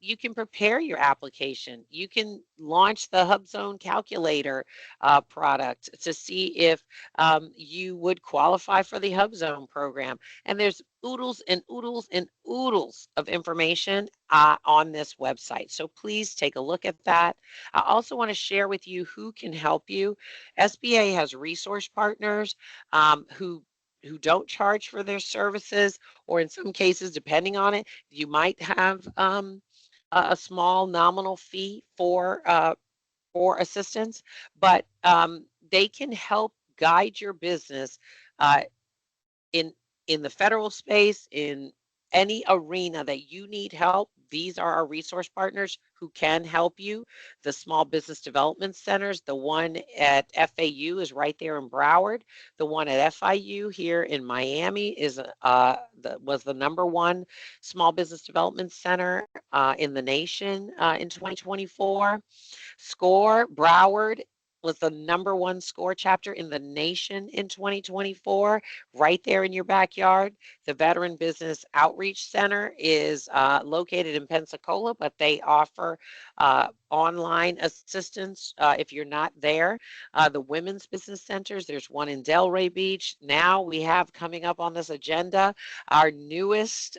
You can prepare your application. You can launch the HubZone calculator product to see if you would qualify for the HubZone program. And there's oodles and oodles and oodles of information on this website. So please take a look at that. I also want to share with you who can help you. SBA has resource partners who don't charge for their services, or in some cases, depending on it, you might have a small nominal fee for assistance, but they can help guide your business in the federal space, in any arena that you need help. These are our resource partners who can help you. The Small Business Development Centers, the one at FAU is right there in Broward. The one at FIU here in Miami is was the #1 small business development center in the nation in 2024. SCORE Broward was the #1 SCORE chapter in the nation in 2024, right there in your backyard. The Veteran Business Outreach Center is located in Pensacola, but they offer online assistance if you're not there. The Women's Business Centers, there's one in Delray Beach. Now we have coming up on this agenda our newest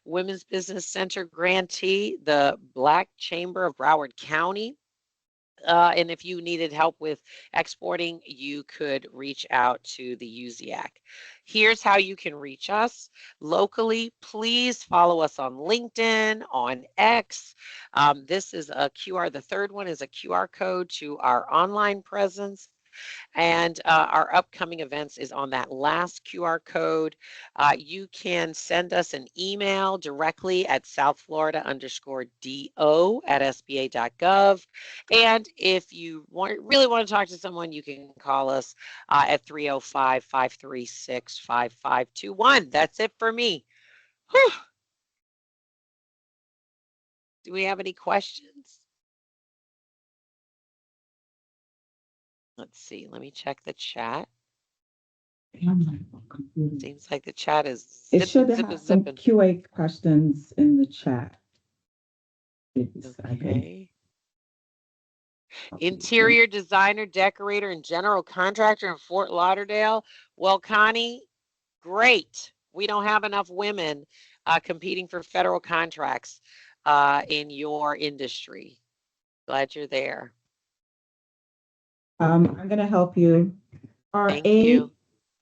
Women's Business Center grantee, the Black Chamber of Broward County. And if you needed help with exporting, you could reach out to the USIAC. Here's how you can reach us locally. Please follow us on LinkedIn, on X. This is a QR. The third one is a QR code to our online presence. And our upcoming events is on that last QR code. You can send us an email directly at southflorida_DO@sba.gov. And if you really want to talk to someone, you can call us at 305-536-5521. That's it for me. Whew. Do we have any questions? Let's see. Let me check the chat. Seems like the chat is It should have some zipping. QA questions in the chat. Okay. Interior designer, decorator, and general contractor in Fort Lauderdale. Well, Connie, great. We don't have enough women competing for federal contracts in your industry. Glad you're there. I'm going to help you. Are Thank you.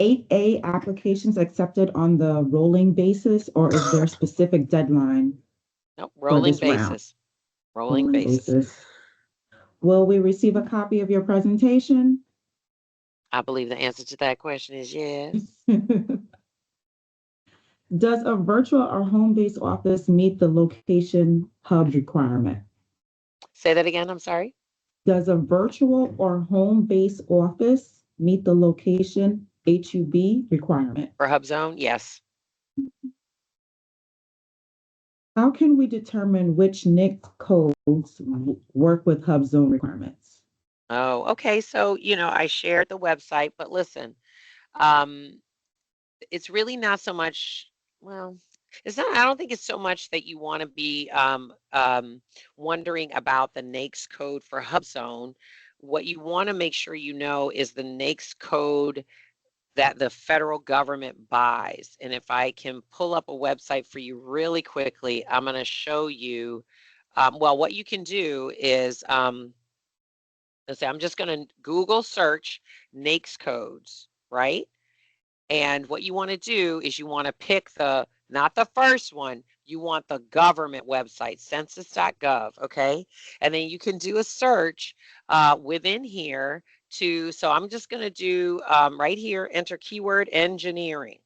8A applications accepted on the rolling basis, or is there a specific deadline? Nope, rolling this round? basis. Rolling basis. Will we receive a copy of your presentation? I believe the answer to that question is yes. Does a virtual or home-based office meet the location hub requirement? Say that again, I'm sorry. Does a virtual or home-based office meet the location HUB requirement? For HubZone, yes. How can we determine which NAICS codes work with HubZone requirements? Oh, okay. So, I shared the website, but listen, it's really not so much, well, it's not, I don't think it's so much that you want to be wondering about the NAICS code for HubZone. What you want to make sure you know is the NAICS code that the federal government buys. And if I can pull up a website for you really quickly, I'm going to show you, well, what you can do is, let's say I'm just going to Google search NAICS codes, right? And what you want to do is you want to pick not the first one, you want the government website, census.gov, okay? And then you can do a search within here so I'm just going to do right here, enter keyword engineering,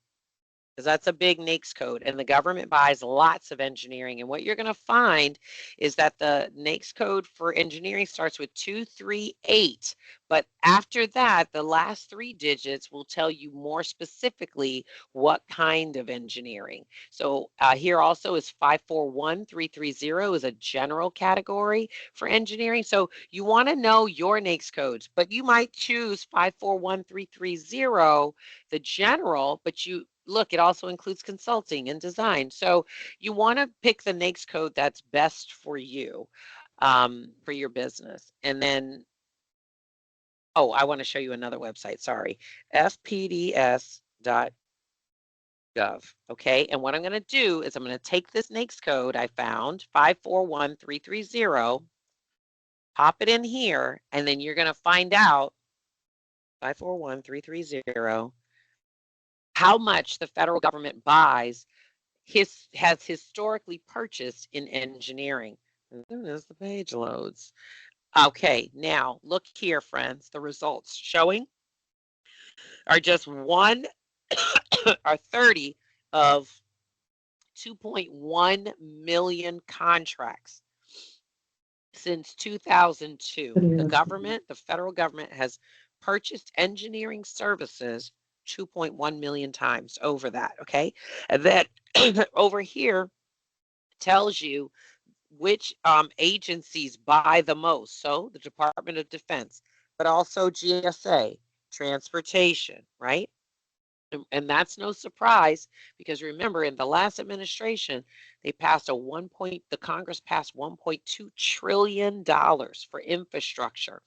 because that's a big NAICS code, and the government buys lots of engineering. And what you're going to find is that the NAICS code for engineering starts with 238, but after that, the last 3 digits will tell you more specifically what kind of engineering. So here also is 541330 is a general category for engineering. So you want to know your NAICS codes, but you might choose 541330, the general, but look, it also includes consulting and design. So you want to pick the NAICS code that's best for you, for your business. And then, oh, I want to show you another website, sorry, fpds.gov, okay? And what I'm going to do is I'm going to take this NAICS code I found, 541330, pop it in here, and then you're going to find out, 541330, how much the federal government buys has historically purchased in engineering. As the page loads. Okay, now look here, friends. The results showing are just 1 or 30 of 2.1 million contracts since 2002. The federal government has purchased engineering services 2.1 million times over that, okay? And then over here tells you which agencies buy the most. So the Department of Defense, but also GSA, transportation, right? And that's no surprise, because remember, in the last administration, they passed the Congress passed $1.2 trillion for infrastructure.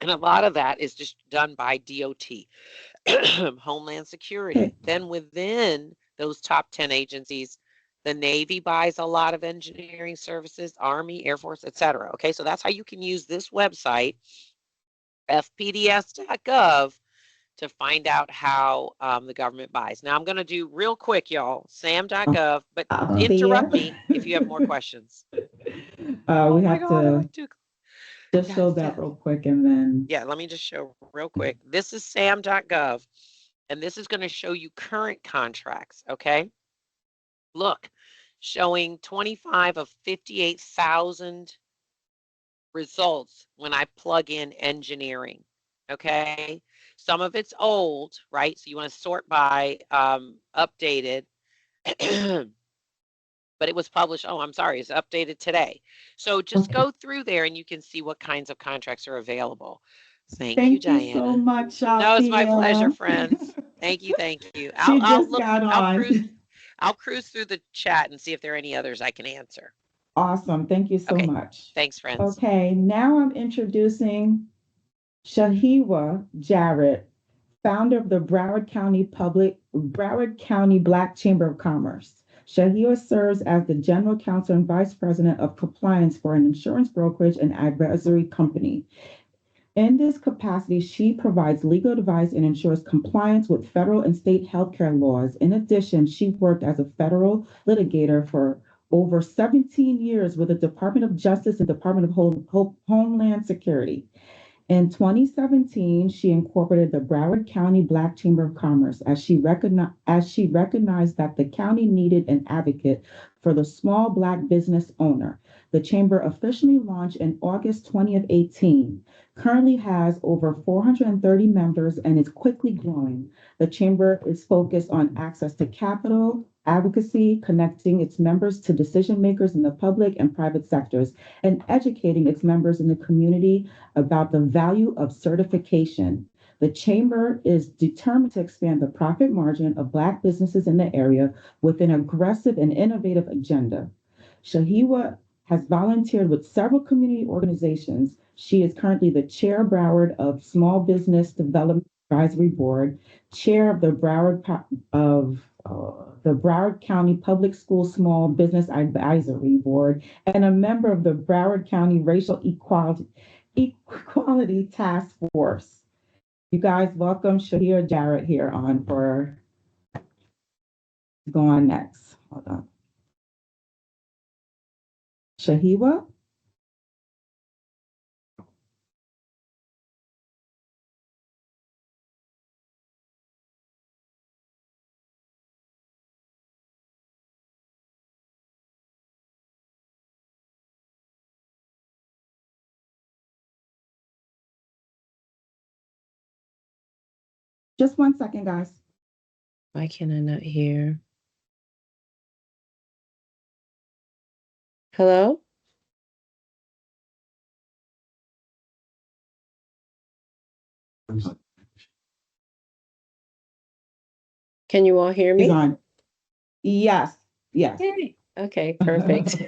And a lot of that is just done by DOT, Homeland Security. Then within those top 10 agencies, the Navy buys a lot of engineering services, Army, Air Force, etc. Okay, so that's how you can use this website, fpds.gov, to find out how the government buys. Now I'm going to do real quick, y'all, sam.gov, but interrupt me if you have more questions. We have to just show that real quick and then. Yeah, let me just show real quick. This is sam.gov, and this is going to show you current contracts, okay? Look, showing 25 of 58,000 results when I plug in engineering, okay? Some of it's old, right? So you want to sort by updated, but it was published, oh, I'm sorry, it's updated today. So just go through there and you can see what kinds of contracts are available. Thank you, Diana. Thank you so much, No, it's my pleasure, friends. Thank you, thank you. I'll cruise through the chat and see if there are any others I can answer. Awesome. Thank you so much. Thanks, friends. Okay, now I'm introducing Shahiwa Jarrett, founder of the Broward County Black Chamber of Commerce. Shahiwa serves as the General Counsel and Vice President of Compliance for an insurance brokerage and advisory company. In this capacity, she provides legal advice and ensures compliance with federal and state healthcare laws. In addition, she worked as a federal litigator for over 17 years with the Department of Justice and Department of Homeland Security. In 2017, she incorporated the Broward County Black Chamber of Commerce as she recognized that the county needed an advocate for the small Black business owner. The chamber officially launched in August 2018, currently has over 430 members and is quickly growing. The chamber is focused on access to capital, advocacy, connecting its members to decision makers in the public and private sectors, and educating its members in the community about the value of certification. The chamber is determined to expand the profit margin of Black businesses in the area with an aggressive and innovative agenda. Shahiwa has volunteered with several community organizations. She is currently the chair Broward of Small Business Development Advisory Board, Chair of the Broward County Public Schools Small Business Advisory Board, and a member of the Broward County Racial Equality Task Force. You guys welcome Shahir Jarrett here on for go on next. Hold on. Shahiwa? Just 1 second, guys. Why can I not hear? Hello? Can you all hear He's me? on. Yes, yes. Yay. Okay, perfect.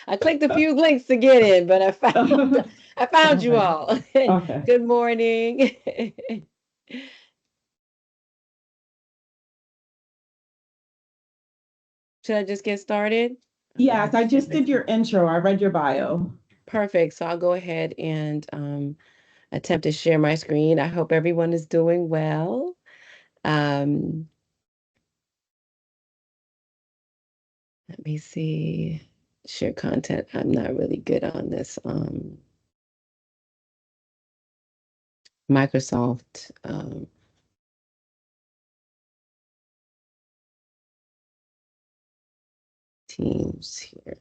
I clicked a few links to get in, but I found you all. Okay. Good morning. Should I just get started? Yes, I just did your intro. I read your bio. Perfect. So I'll go ahead and attempt to share my screen. I hope everyone is doing well. Let me see. Share content. I'm not really good on this. Microsoft. Teams here.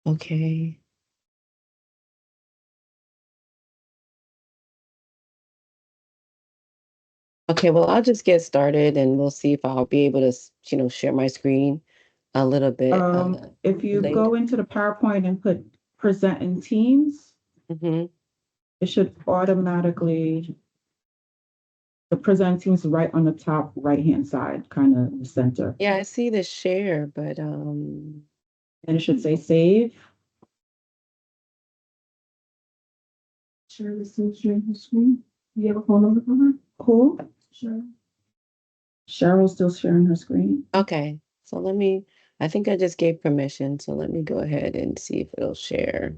Okay. Okay, well, I'll just get started and we'll see if I'll be able to, share my screen a little bit If you later. go into the PowerPoint and put present in Teams, Mm-hmm. it should automatically, the present Teams right on the top right-hand side, kind of the center. Yeah, I see the share, but And it should say save. Shirley's still sharing her screen. You have a phone number for her? Who? Cheryl. Cheryl's still sharing her screen. okay. So I think I just gave permission, so let me go ahead and see if it'll share.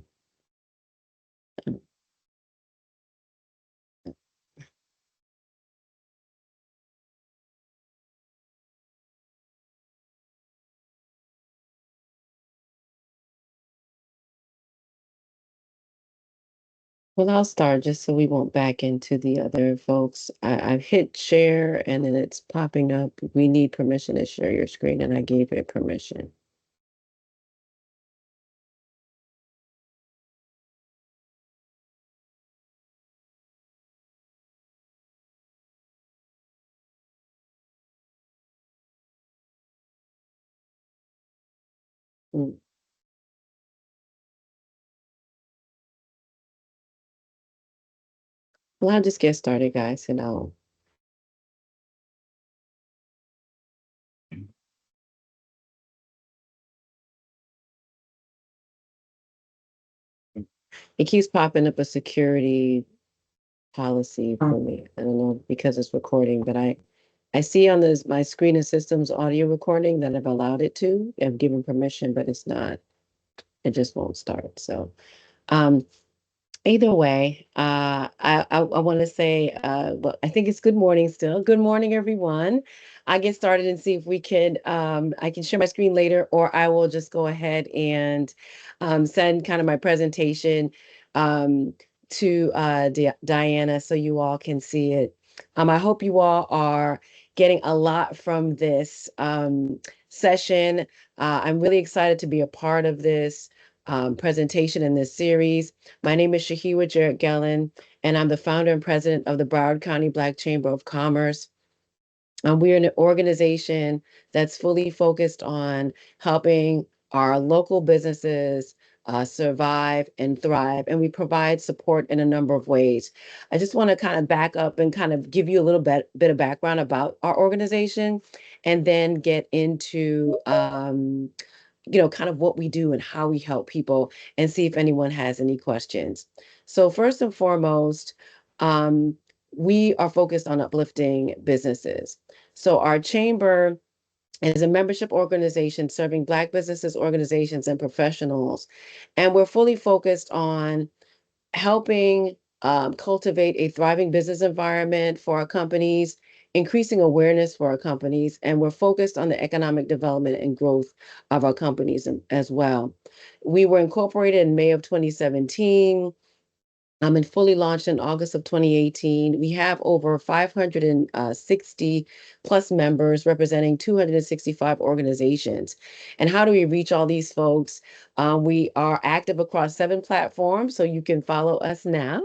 Well, I'll start just so we won't back into the other folks. I've hit share and then it's popping up. We need permission to share your screen, and I gave it permission. Mm. Well, I'll just get started, guys, and it keeps popping up a security policy for me. I don't know because it's recording, but I see on my screen and systems audio recording that I've allowed it to. I've given permission, but it's not. It just won't start. So, either way, I want to say, well, I think it's good morning still. Good morning, everyone. I get started and see if we can, I can share my screen later, or I will just go ahead and send kind of my presentation to Diana so you all can see it. I hope you all are getting a lot from this session. I'm really excited to be a part of this presentation in this series. My name is Shahiwa Jarrett Gellin, and I'm the founder and president of the Broward County Black Chamber of Commerce. We're an organization that's fully focused on helping our local businesses survive and thrive. And we provide support in a number of ways. I just want to kind of back up and kind of give you a little bit of background about our organization, and then get into kind of what we do and how we help people, and see if anyone has any questions. So first and foremost, um, we are focused on uplifting businesses. So our chamber is a membership organization serving Black businesses, organizations, and professionals. And we're fully focused on helping cultivate a thriving business environment for our companies, increasing awareness for our companies, and we're focused on the economic development and growth of our companies as well. We were incorporated in May of 2017. And fully launched in August of 2018. We have over 560 plus members representing 265 organizations. And how do we reach all these folks? We are active across 7 platforms, so you can follow us now.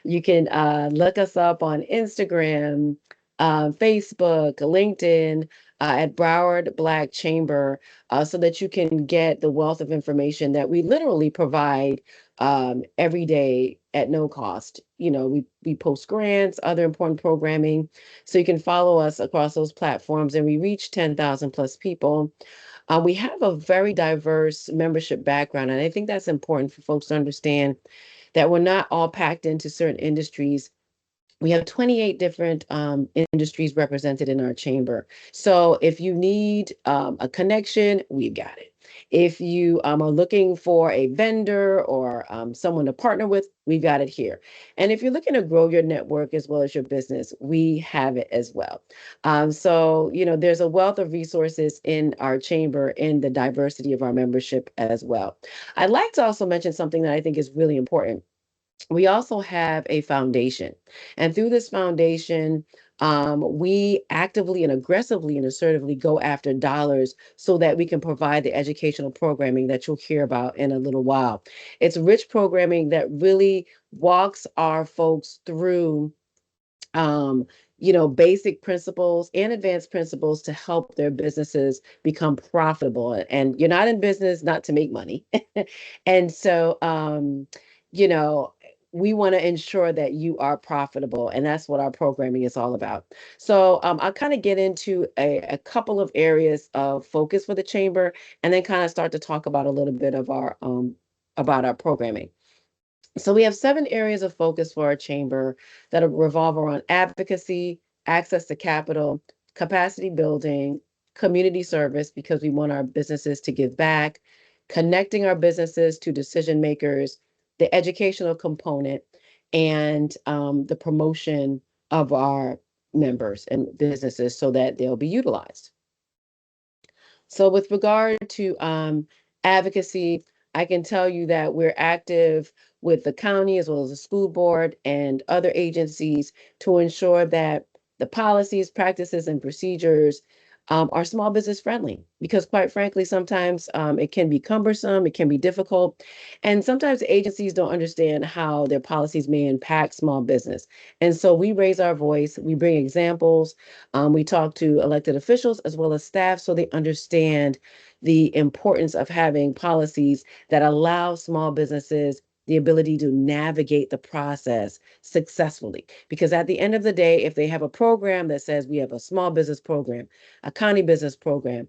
You can look us up on Instagram, Facebook, LinkedIn, at Broward Black Chamber, so that you can get the wealth of information that we literally provide every day at no cost. We post grants, other important programming, so you can follow us across those platforms, and we reach 10,000 plus people. We have a very diverse membership background, and I think that's important for folks to understand that we're not all packed into certain industries. We have 28 different industries represented in our chamber. So if you need a connection, we've got it. If you are looking for a vendor or someone to partner with, we've got it here. And if you're looking to grow your network as well as your business, we have it as well. So there's a wealth of resources in our chamber in the diversity of our membership as well. I'd like to also mention something that I think is really important. We also have a foundation. And through this foundation, we actively and aggressively and assertively go after dollars so that we can provide the educational programming that you'll hear about in a little while. It's rich programming that really walks our folks through basic principles and advanced principles to help their businesses become profitable. And you're not in business not to make money. And so, you know, we want to ensure that you are profitable, and that's what our programming is all about. So I'll kind of get into a couple of areas of focus for the chamber, and then kind of start to talk about a little bit of our about our programming. So we have 7 areas of focus for our chamber that revolve around advocacy, access to capital, capacity building, community service, because we want our businesses to give back, connecting our businesses to decision makers, the educational component, and the promotion of our members and businesses so that they'll be utilized. So with regard to advocacy, I can tell you that we're active with the county as well as the school board and other agencies to ensure that the policies, practices, and procedures are small business friendly, because quite frankly, sometimes it can be cumbersome, it can be difficult, and sometimes agencies don't understand how their policies may impact small business. And so we raise our voice, we bring examples, we talk to elected officials as well as staff so they understand the importance of having policies that allow small businesses the ability to navigate the process successfully. Because at the end of the day, if they have a program that says we have a small business program, a county business program,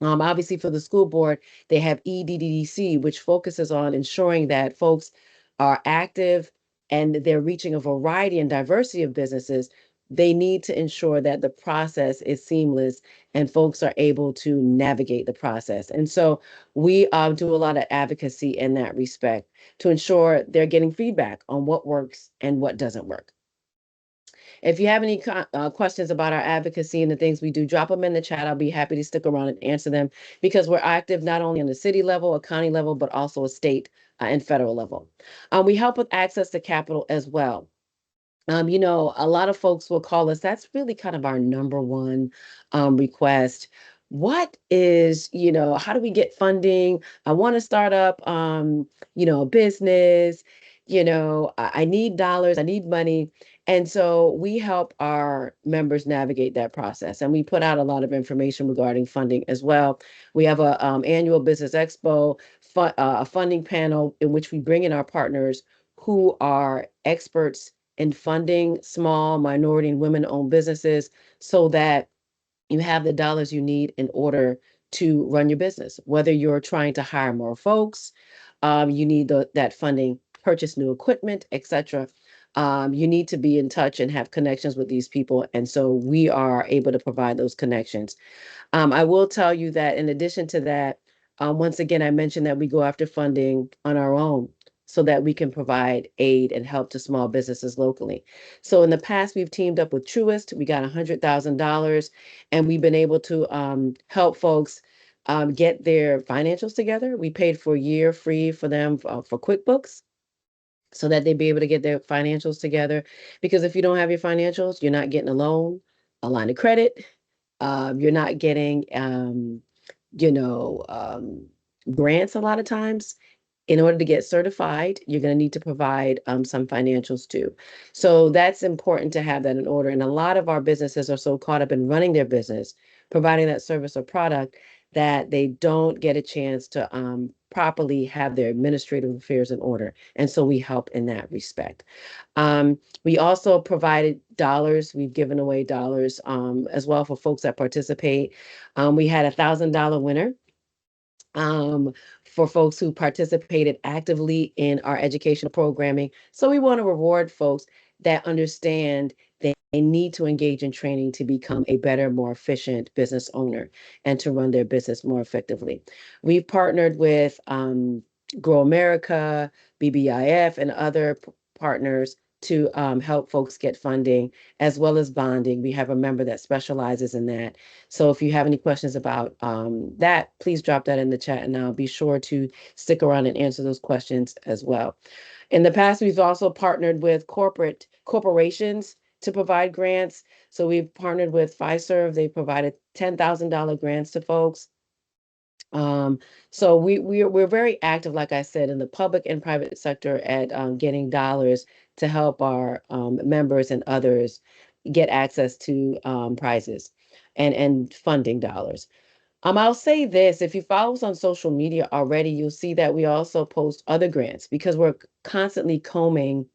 obviously for the school board, they have EDDC, which focuses on ensuring that folks are active and they're reaching a variety and diversity of businesses. They need to ensure that the process is seamless and folks are able to navigate the process. And so we do a lot of advocacy in that respect to ensure they're getting feedback on what works and what doesn't work. If you have any questions about our advocacy and the things we do, drop them in the chat. I'll be happy to stick around and answer them, because we're active not only on the city level, a county level, but also a state and federal level. We help with access to capital as well. A lot of folks will call us. That's really kind of our number one request. What is, how do we get funding? I want to start up, a business. I need dollars, I need money. And so we help our members navigate that process, and we put out a lot of information regarding funding as well. We have a annual business expo, a funding panel in which we bring in our partners who are experts in funding small, minority, and women-owned businesses so that you have the dollars you need in order to run your business. Whether you're trying to hire more folks, you need that funding, purchase new equipment, etc. You need to be in touch and have connections with these people. And so we are able to provide those connections. I will tell you that in addition to that, once again, I mentioned that we go after funding on our own so that we can provide aid and help to small businesses locally. So in the past, we've teamed up with Truist. We got $100,000, and we've been able to help folks get their financials together. We paid for a year free for them for QuickBooks so that they'd be able to get their financials together. Because if you don't have your financials, you're not getting a loan, a line of credit, you're not getting, you know, grants a lot of times. In order to get certified, you're going to need to provide some financials too. So that's important to have that in order. And a lot of our businesses are so caught up in running their business, providing that service or product, that they don't get a chance to properly have their administrative affairs in order. And so we help in that respect. We also provided dollars. We've given away dollars as well for folks that participate. We had $1,000 winner for folks who participated actively in our educational programming. So we want to reward folks that understand they need to engage in training to become a better, more efficient business owner and to run their business more effectively. We've partnered with Grow America, BBIF, and other partners to help folks get funding as well as bonding. We have a member that specializes in that. So if you have any questions about that, please drop that in the chat and I'll be sure to stick around and answer those questions as well. In the past, we've also partnered with corporations to provide grants. So we've partnered with Fiserv. They provided $10,000 grants to folks. So we're very active, like I said, in the public and private sector at getting dollars to help our members and others get access to prizes and funding dollars. I'll say this, if you follow us on social media already, you'll see that we also post other grants because we're constantly combing,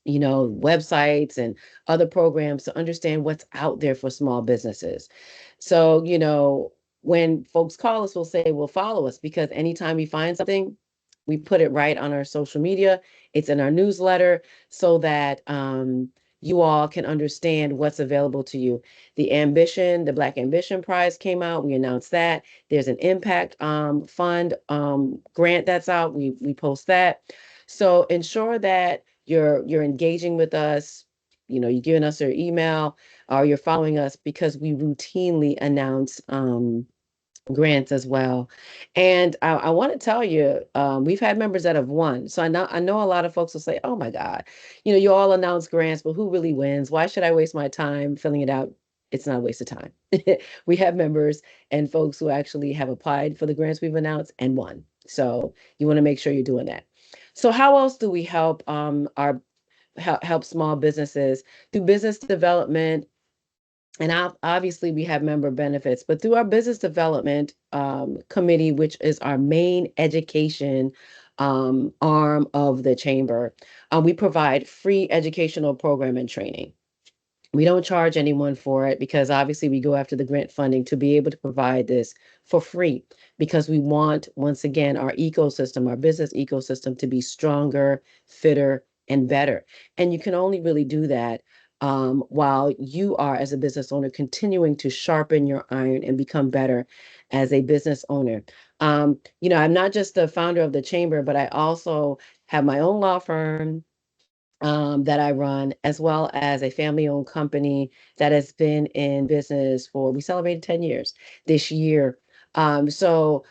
you know, websites and other programs to understand what's out there for small businesses. So, you know, when folks call us, we'll say, well, follow us, because anytime we find something, we put it right on our social media. It's in our newsletter so that you all can understand what's available to you. The Black Ambition Prize came out. We announced that. There's an impact fund grant that's out. We post that. So ensure that you're engaging with us. You know, you're giving us your email or you're following us, because we routinely announce grants as well. And I want to tell you, we've had members that have won. So I know a lot of folks will say, oh my God, you know, you all announce grants, but who really wins? Why should I waste my time filling it out? It's not a waste of time. We have members and folks who actually have applied for the grants we've announced and won. So you want to make sure you're doing that. So how else do we help help small businesses? Through business development. And obviously we have member benefits, but through our business development committee, which is our main education arm of the chamber, we provide free educational program and training. We don't charge anyone for it because obviously we go after the grant funding to be able to provide this for free, because we want, once again, our ecosystem, our business ecosystem, to be stronger, fitter, and better. And you can only really do that while you are, as a business owner, continuing to sharpen your iron and become better as a business owner. You know, I'm not just the founder of the chamber, but I also have my own law firm that I run, as well as a family-owned company that has been in business we celebrated 10 years this year. So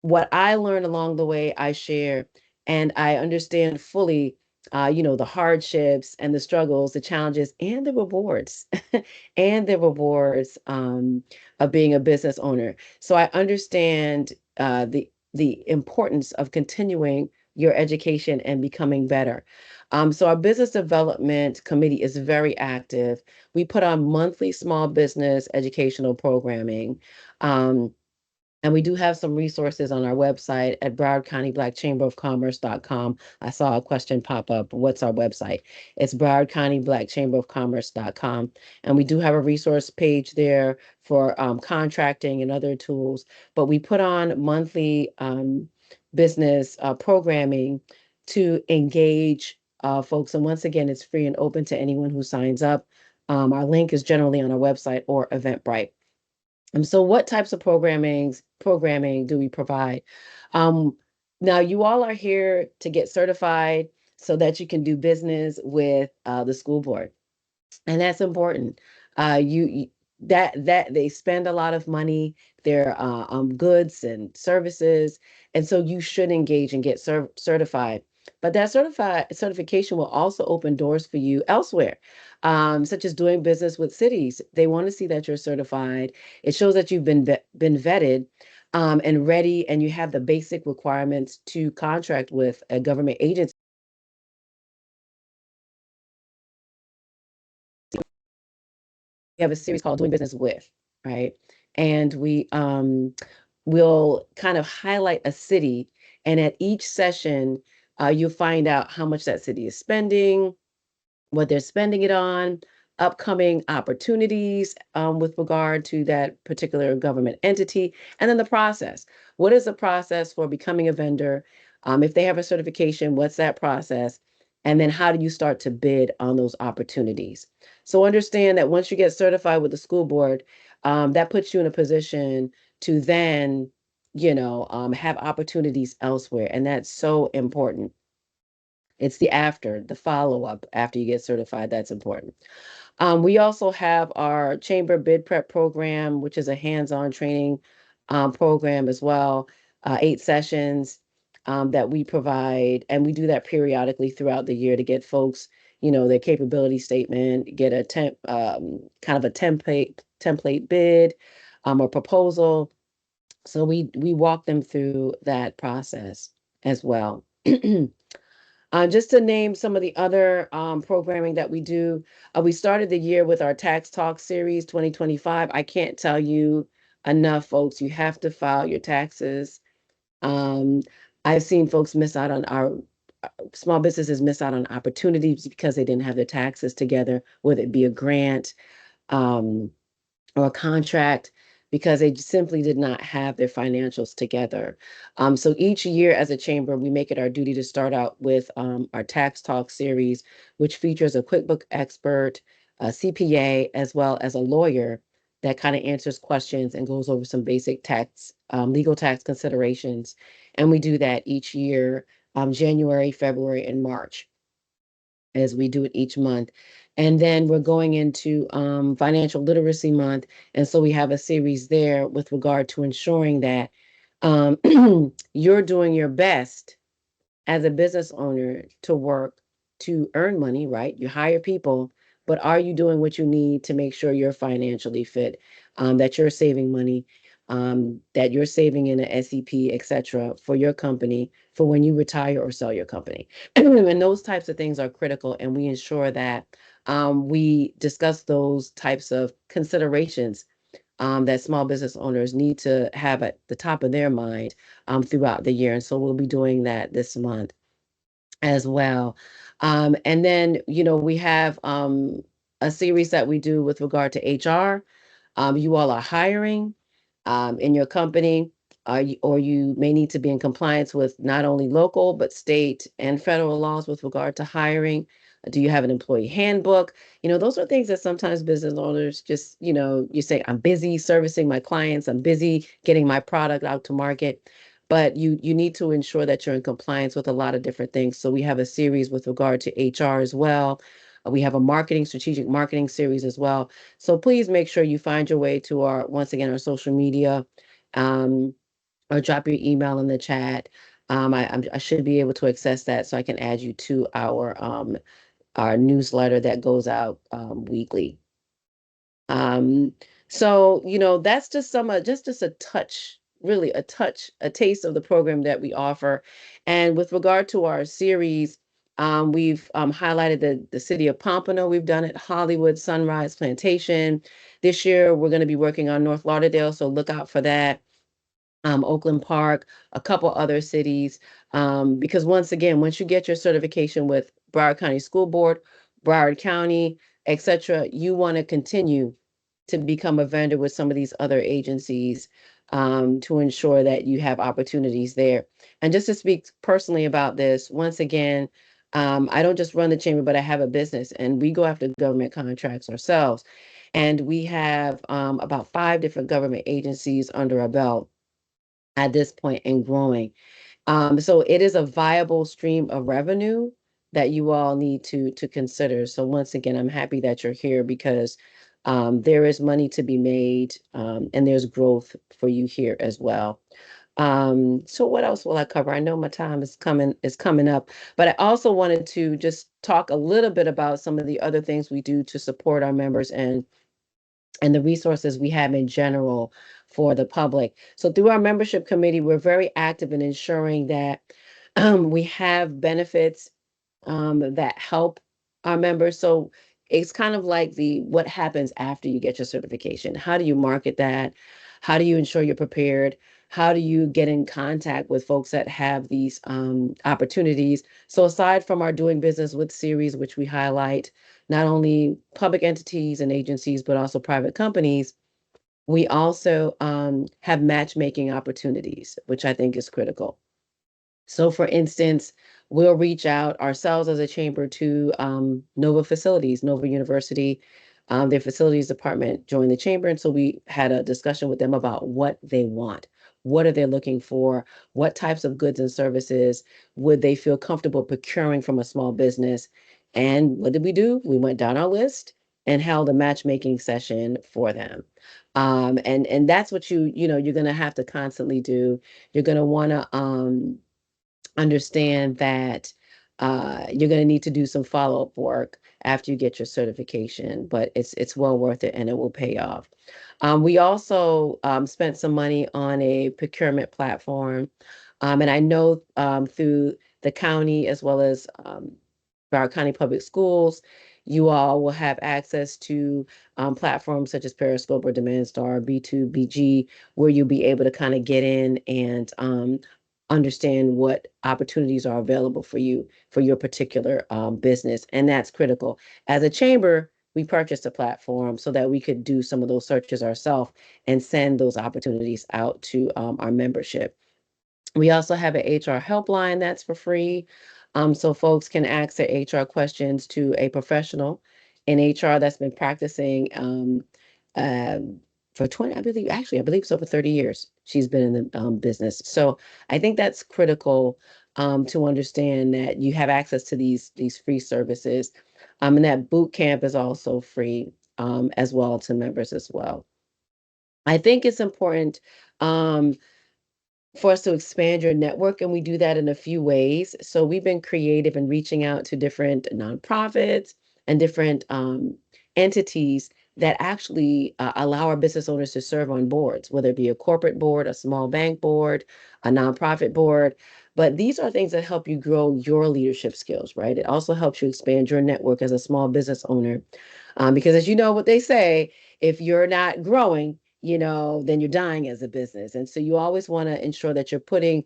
what I learned along the way, I share, and I understand fully, you know, the hardships and the struggles, the challenges, and the rewards, and the rewards of being a business owner. So I understand the importance of continuing your education and becoming better. So our business development committee is very active. We put on monthly small business educational programming. And we do have some resources on our website at Broward County Black Chamber of Commerce.com. I saw a question pop up. What's our website? It's Broward County Black Chamber of Commerce.com. And we do have a resource page there for contracting and other tools. But we put on monthly business programming to engage folks. And once again, it's free and open to anyone who signs up. Our link is generally on our website or Eventbrite. So what types of programming do we provide? Now you all are here to get certified so that you can do business with the school board. And that's important. That they spend a lot of money, their goods and services, and so you should engage and get certified. But that certification will also open doors for you elsewhere, such as doing business with cities. They want to see that you're certified. It shows that you've been vetted and ready, and you have the basic requirements to contract with a government agency. We have a series called Doing Business With, right? And we will kind of highlight a city, and at each session, you'll find out how much that city is spending, what they're spending it on, upcoming opportunities with regard to that particular government entity, and then the process. What is the process for becoming a vendor? If they have a certification, what's that process? And then how do you start to bid on those opportunities? So understand that once you get certified with the school board, that puts you in a position to then, have opportunities elsewhere. And that's so important. It's the follow-up after you get certified, that's important. We also have our chamber bid prep program, which is a hands-on training program as well, 8 sessions that we provide. And we do that periodically throughout the year to get folks, their capability statement, get a kind of a template bid or proposal. So we walk them through that process as well. Just to name some of the other programming that we do, we started the year with our Tax Talk series 2025. I can't tell you enough, folks. You have to file your taxes. I've seen folks miss out on small businesses miss out on opportunities because they didn't have their taxes together, whether it be a grant or a contract, because they simply did not have their financials together. So each year as a chamber, we make it our duty to start out with our Tax Talk series, which features a QuickBook expert, a CPA, as well as a lawyer that kind of answers questions and goes over some basic tax, legal tax considerations. And we do that each year, January, February, and March, as we do it each month. And then we're going into Financial Literacy Month. And so we have a series there with regard to ensuring that you're doing your best as a business owner to work to earn money, right? You hire people, but are you doing what you need to make sure you're financially fit, that you're saving money, that you're saving in an SEP, et cetera, for your company, for when you retire or sell your company. And those types of things are critical, and we ensure that we discuss those types of considerations that small business owners need to have at the top of their mind throughout the year. And so we'll be doing that this month as well. And then, we have a series that we do with regard to HR. You all are hiring in your company, or you may need to be in compliance with not only local, but state and federal laws with regard to hiring. Do you have an employee handbook? Those are things that sometimes business owners just, you say, I'm busy servicing my clients, I'm busy getting my product out to market. But you need to ensure that you're in compliance with a lot of different things. So we have a series with regard to HR as well. We have a strategic marketing series as well. So please make sure you find your way to once again, our social media, or drop your email in the chat. I should be able to access that so I can add you to our newsletter that goes out weekly. So, that's just just a touch, really a taste of the program that we offer. And with regard to our series, we've highlighted the city of Pompano. We've done it, Hollywood, Sunrise, Plantation. This year, we're going to be working on North Lauderdale, so look out for that. Oakland Park, a couple other cities, because once again, once you get your certification with Broward County School Board, Broward County, etc., you want to continue to become a vendor with some of these other agencies to ensure that you have opportunities there. And just to speak personally about this, once again, I don't just run the chamber, but I have a business, and we go after government contracts ourselves. And we have about 5 different government agencies under our belt at this point and growing. So it is a viable stream of revenue that you all need to consider. So once again, I'm happy that you're here because there is money to be made and there's growth for you here as well. So what else will I cover? I know my time is coming up, but I also wanted to just talk a little bit about some of the other things we do to support our members and the resources we have in general for the public. So through our membership committee, we're very active in ensuring that we have benefits that help our members. So it's kind of like what happens after you get your certification. How do you market that? How do you ensure you're prepared? How do you get in contact with folks that have these opportunities? So aside from our doing business with series, which we highlight, not only public entities and agencies, but also private companies, we also have matchmaking opportunities, which I think is critical. So for instance, we'll reach out ourselves as a chamber to Nova Facilities, Nova University, their facilities department joined the chamber. And so we had a discussion with them about what they want. What are they looking for? What types of goods and services would they feel comfortable procuring from a small business? And what did we do? We went down our list and held a matchmaking session for them. And that's what you're going to have to constantly do. You're going to want to understand that you're going to need to do some follow-up work after you get your certification, but it's well worth it and it will pay off. We also spent some money on a procurement platform, and I know through the county as well as Broward County Public Schools, you all will have access to platforms such as Periscope or Demand Star, B2BG, where you'll be able to kind of get in and understand what opportunities are available for you for your particular business. And that's critical. As a chamber, we purchased a platform so that we could do some of those searches ourselves and send those opportunities out to our membership. We also have an HR helpline that's for free. So folks can ask their HR questions to a professional in HR that's been practicing for 20, I believe it's over 30 years she's been in the business. So I think that's critical to understand that you have access to these free services. And that boot camp is also free as well to members as well. I think it's important for us to expand your network, and we do that in a few ways. So we've been creative in reaching out to different nonprofits and different entities that actually allow our business owners to serve on boards, whether it be a corporate board, a small bank board, a nonprofit board. But these are things that help you grow your leadership skills, right? It also helps you expand your network as a small business owner. Because as you know what they say, if you're not growing, then you're dying as a business. And so you always want to ensure that you're putting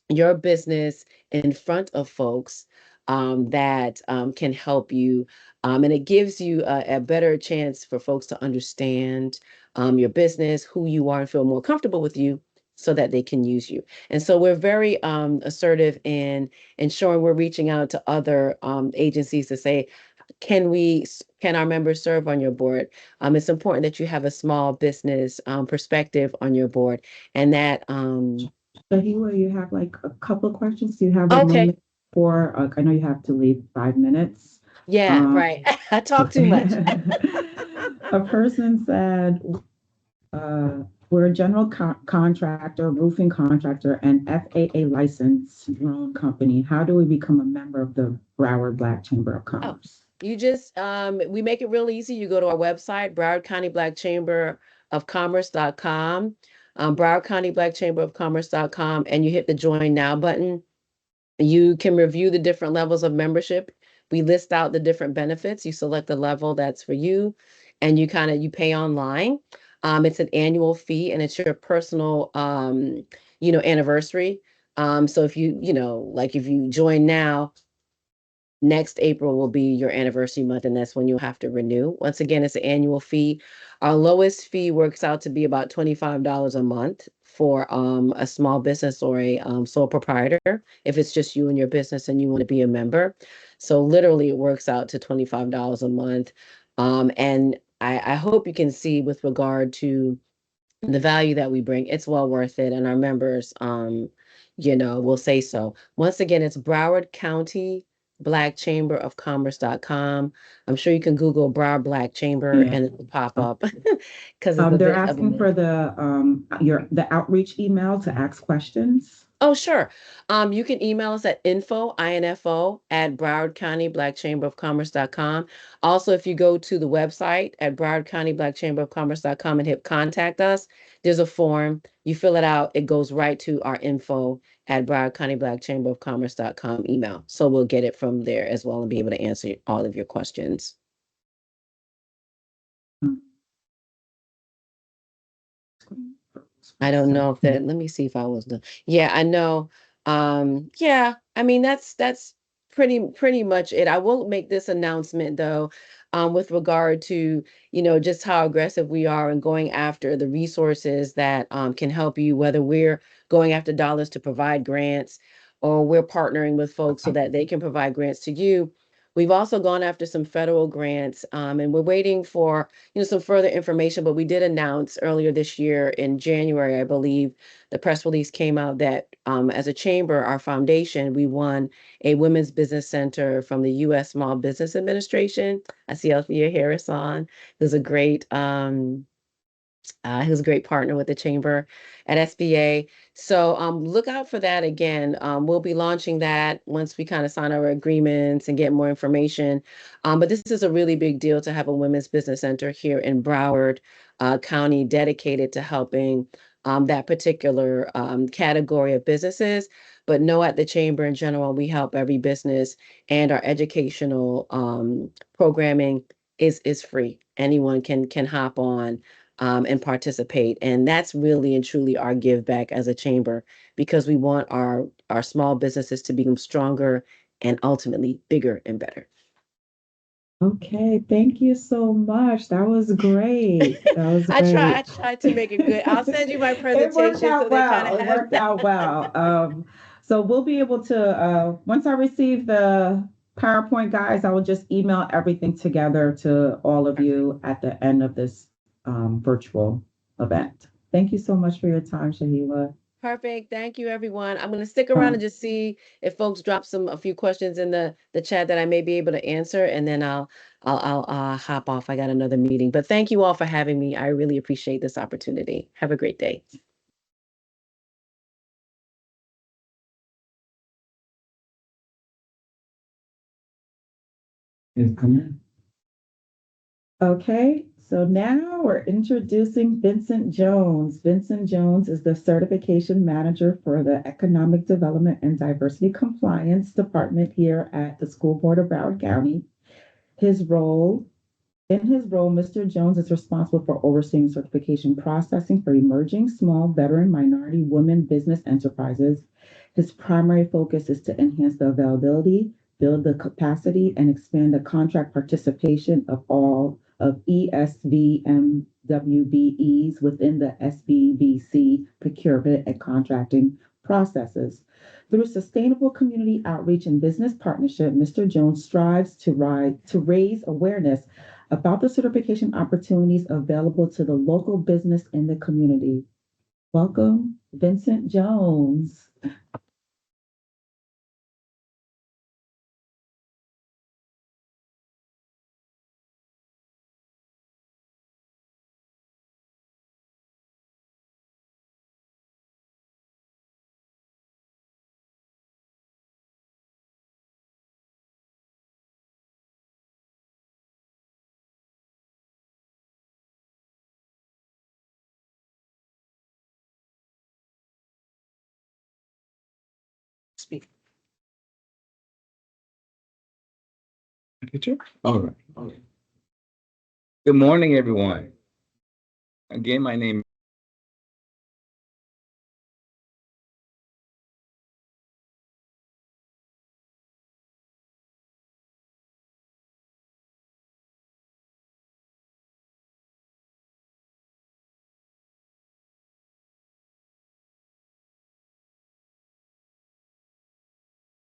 your business in front of folks that can help you. And it gives you a better chance for folks to understand your business, who you are, and feel more comfortable with you so that they can use you. And so we're very assertive in ensuring we're reaching out to other agencies to say, can our members serve on your board? It's important that you have a small business perspective on your board, and that Shahila, you have like a couple of questions. Do you have a okay. moment for, I know you have to leave 5 minutes. Yeah, right. I talk too much. A person said, we're a general contractor, roofing contractor, and FAA licensed loan company. How do we become a member of the Broward Black Chamber of Commerce? You just, we make it real easy. You go to our website, Broward County Black Chamber of Commerce.com. Broward County Black Chamber of Commerce.com, and you hit the Join Now button. You can review the different levels of membership. We list out the different benefits. You select the level that's for you, and you pay online. It's an annual fee, and it's your personal, anniversary. So if if you join now, next April will be your anniversary month, and that's when you'll have to renew. Once again, it's an annual fee. Our lowest fee works out to be about $25 a month for a small business or a sole proprietor, if it's just you and your business and you want to be a member. So literally, it works out to $25 a month. And I hope you can see with regard to the value that we bring, it's well worth it. And our members, will say so. Once again, it's Broward County Black Chamber of Commerce.com. I'm sure you can Google Broward Black Chamber Yeah. and it will pop up because it's a They're bit of asking a. for the outreach email to ask questions. Oh, sure. You can email us at info at Broward County Black Chamber of Commerce.com. Also, if you go to the website at Broward County Black Chamber of Commerce.com and hit contact us, there's a form. You fill it out, it goes right to our info at Broward County Black Chamber of Commerce.com email. So we'll get it from there as well and be able to answer all of your questions. I don't know if that, let me see if I was done. Yeah, I know. Yeah, I mean that's pretty much it. I will make this announcement though, with regard to, just how aggressive we are in going after the resources that can help you, whether we're going after dollars to provide grants or we're partnering with folks so that they can provide grants to you. We've also gone after some federal grants, and we're waiting for some further information, but we did announce earlier this year in January, I believe, the press release came out that as a chamber, our foundation, we won a women's business center from the U.S. Small Business Administration. I see Althea Harris on, who's a great who's a great partner with the chamber at SBA. So look out for that again. We'll be launching that once we kind of sign our agreements and get more information. But this is a really big deal to have a women's business center here in Broward County dedicated to helping that particular category of businesses. But no, at the chamber in general, we help every business, and our educational programming is free. Anyone can hop on and participate. And that's really and truly our give back as a chamber, because we want our small businesses to become stronger and ultimately bigger and better. Okay, thank you so much. That was great. That was I great. tried to make it good. I'll send you my It worked presentation so out they kind well. of It have. worked out well. So we'll be able to, once I receive the PowerPoint, guys, I will just email everything together to all of you at the end of this virtual event. Thank you so much for your time, Shahila. Perfect. Thank you, everyone. I'm going to stick around and just see if folks drop a few questions in the chat that I may be able to answer, and then I'll hop off. I got another meeting. But thank you all for having me. I really appreciate this opportunity. Have a great day. Okay, so now we're introducing Vincent Jones. Vincent Jones is the certification manager for the Economic Development and Diversity Compliance Department here at the School Board of Broward County. In his role, Mr. Jones is responsible for overseeing certification processing for emerging small veteran minority women business enterprises. His primary focus is to enhance the availability, build the capacity, and expand the contract participation of all of ESVMWBEs within the SBBC procurement and contracting processes. Through sustainable community outreach and business partnership, Mr. Jones strives to raise awareness about the certification opportunities available to the local business in the community. Welcome, Vincent Jones. speak. Picture? All right. Good morning, everyone. Again, my name.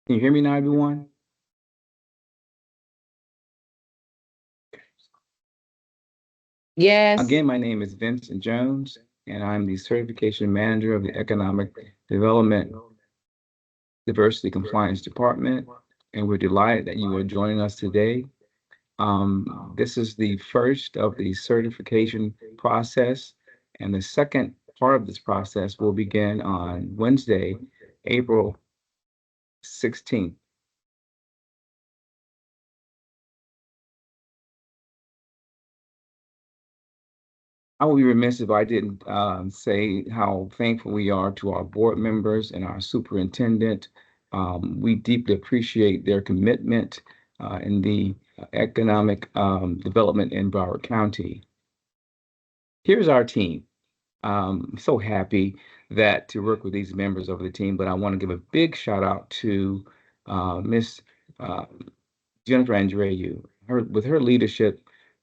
Can you hear me now, everyone? Yes. Again, my name is Vincent Jones, and I'm the Certification Manager of the Economic Development Diversity Compliance Department, and we're delighted that you are joining us today. This is the first of the certification process, and the second part of this process will begin on Wednesday, April 16th. I would be remiss if I didn't say how thankful we are to our board members and our superintendent. We deeply appreciate their commitment in the economic development in Broward County. Here's our team. So happy to work with these members of the team, but I want to give a big shout out to Miss Jennifer Andreu, with her leadership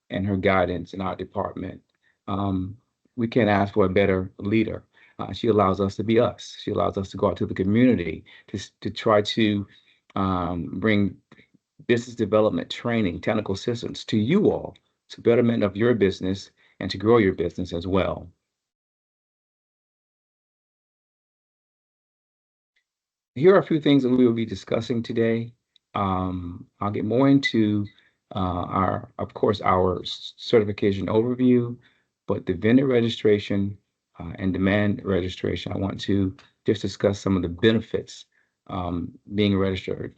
and her guidance in our department. We can't ask for a better leader. She allows us to be us. She allows us to go out to the community to try to bring business development training, technical assistance to you all, to betterment of your business and to grow your business as well. Here are a few things that we will be discussing today. I'll get more into of course, our certification overview, but the vendor registration and demand registration, I want to just discuss some of the benefits being registered.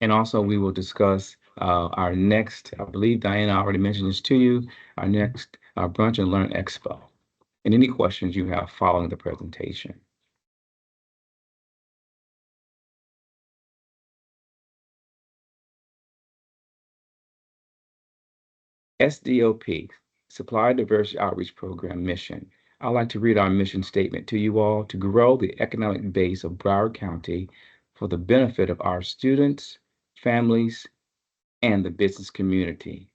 And also we will discuss our next, I believe Diana already mentioned this to you, our next Brunch and Learn Expo, and any questions you have following the presentation. SDOP, Supply Diversity Outreach Program mission. I'd like to read our mission statement to you all: to grow the economic base of Broward County for the benefit of our students, families, and the business community.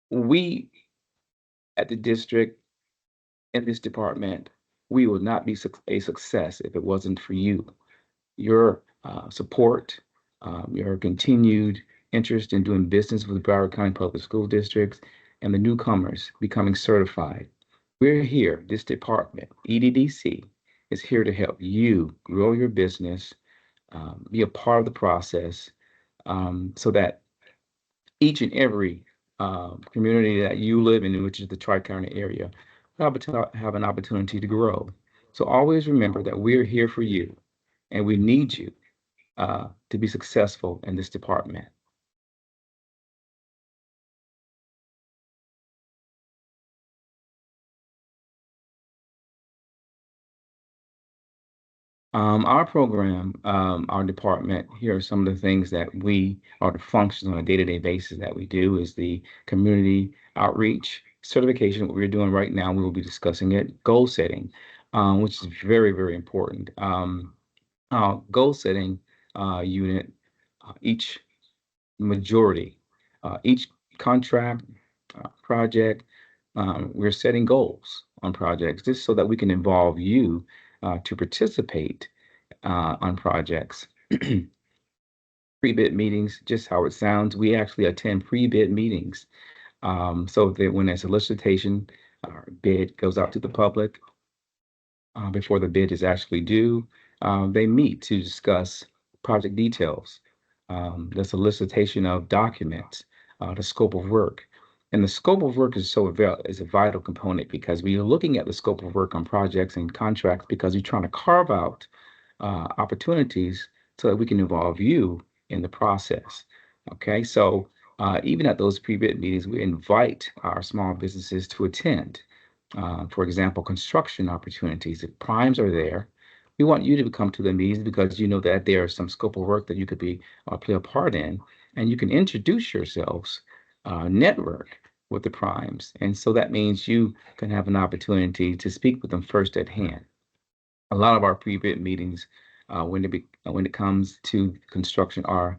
We at the district, in this department, we would not be a success if it wasn't for you. Your support, your continued interest in doing business with Broward County Public School Districts, and the newcomers becoming certified. We're here, this department, EDDC, is here to help you grow your business, be a part of the process, so that each and every community that you live in, which is the Tri-County area, have an opportunity to grow. So always remember that we're here for you, and we need you to be successful in this department. Our program, our department, here are some of the things that are the functions on a day-to-day basis that we do is the community outreach, certification, what we're doing right now, we will be discussing it, goal setting, which is very, very important. Goal setting unit, each contract, project, we're setting goals on projects just so that we can involve you to participate on projects. Pre-bid meetings, just how it sounds, we actually attend pre-bid meetings. So that when a solicitation bid goes out to the public, before the bid is actually due, they meet to discuss project details, the solicitation of documents, the scope of work. And the scope of work is a vital component, because we are looking at the scope of work on projects and contracts because we're trying to carve out opportunities so that we can involve you in the process. Okay, so even at those pre-bid meetings, we invite our small businesses to attend. For example, construction opportunities. If primes are there, We want you to come to the meetings because you know that there is some scope of work that you could be play a part in, and you can introduce yourselves, network with the primes. And so that means you can have an opportunity to speak with them first at hand. A lot of our pre-bid meetings, when it comes to construction, are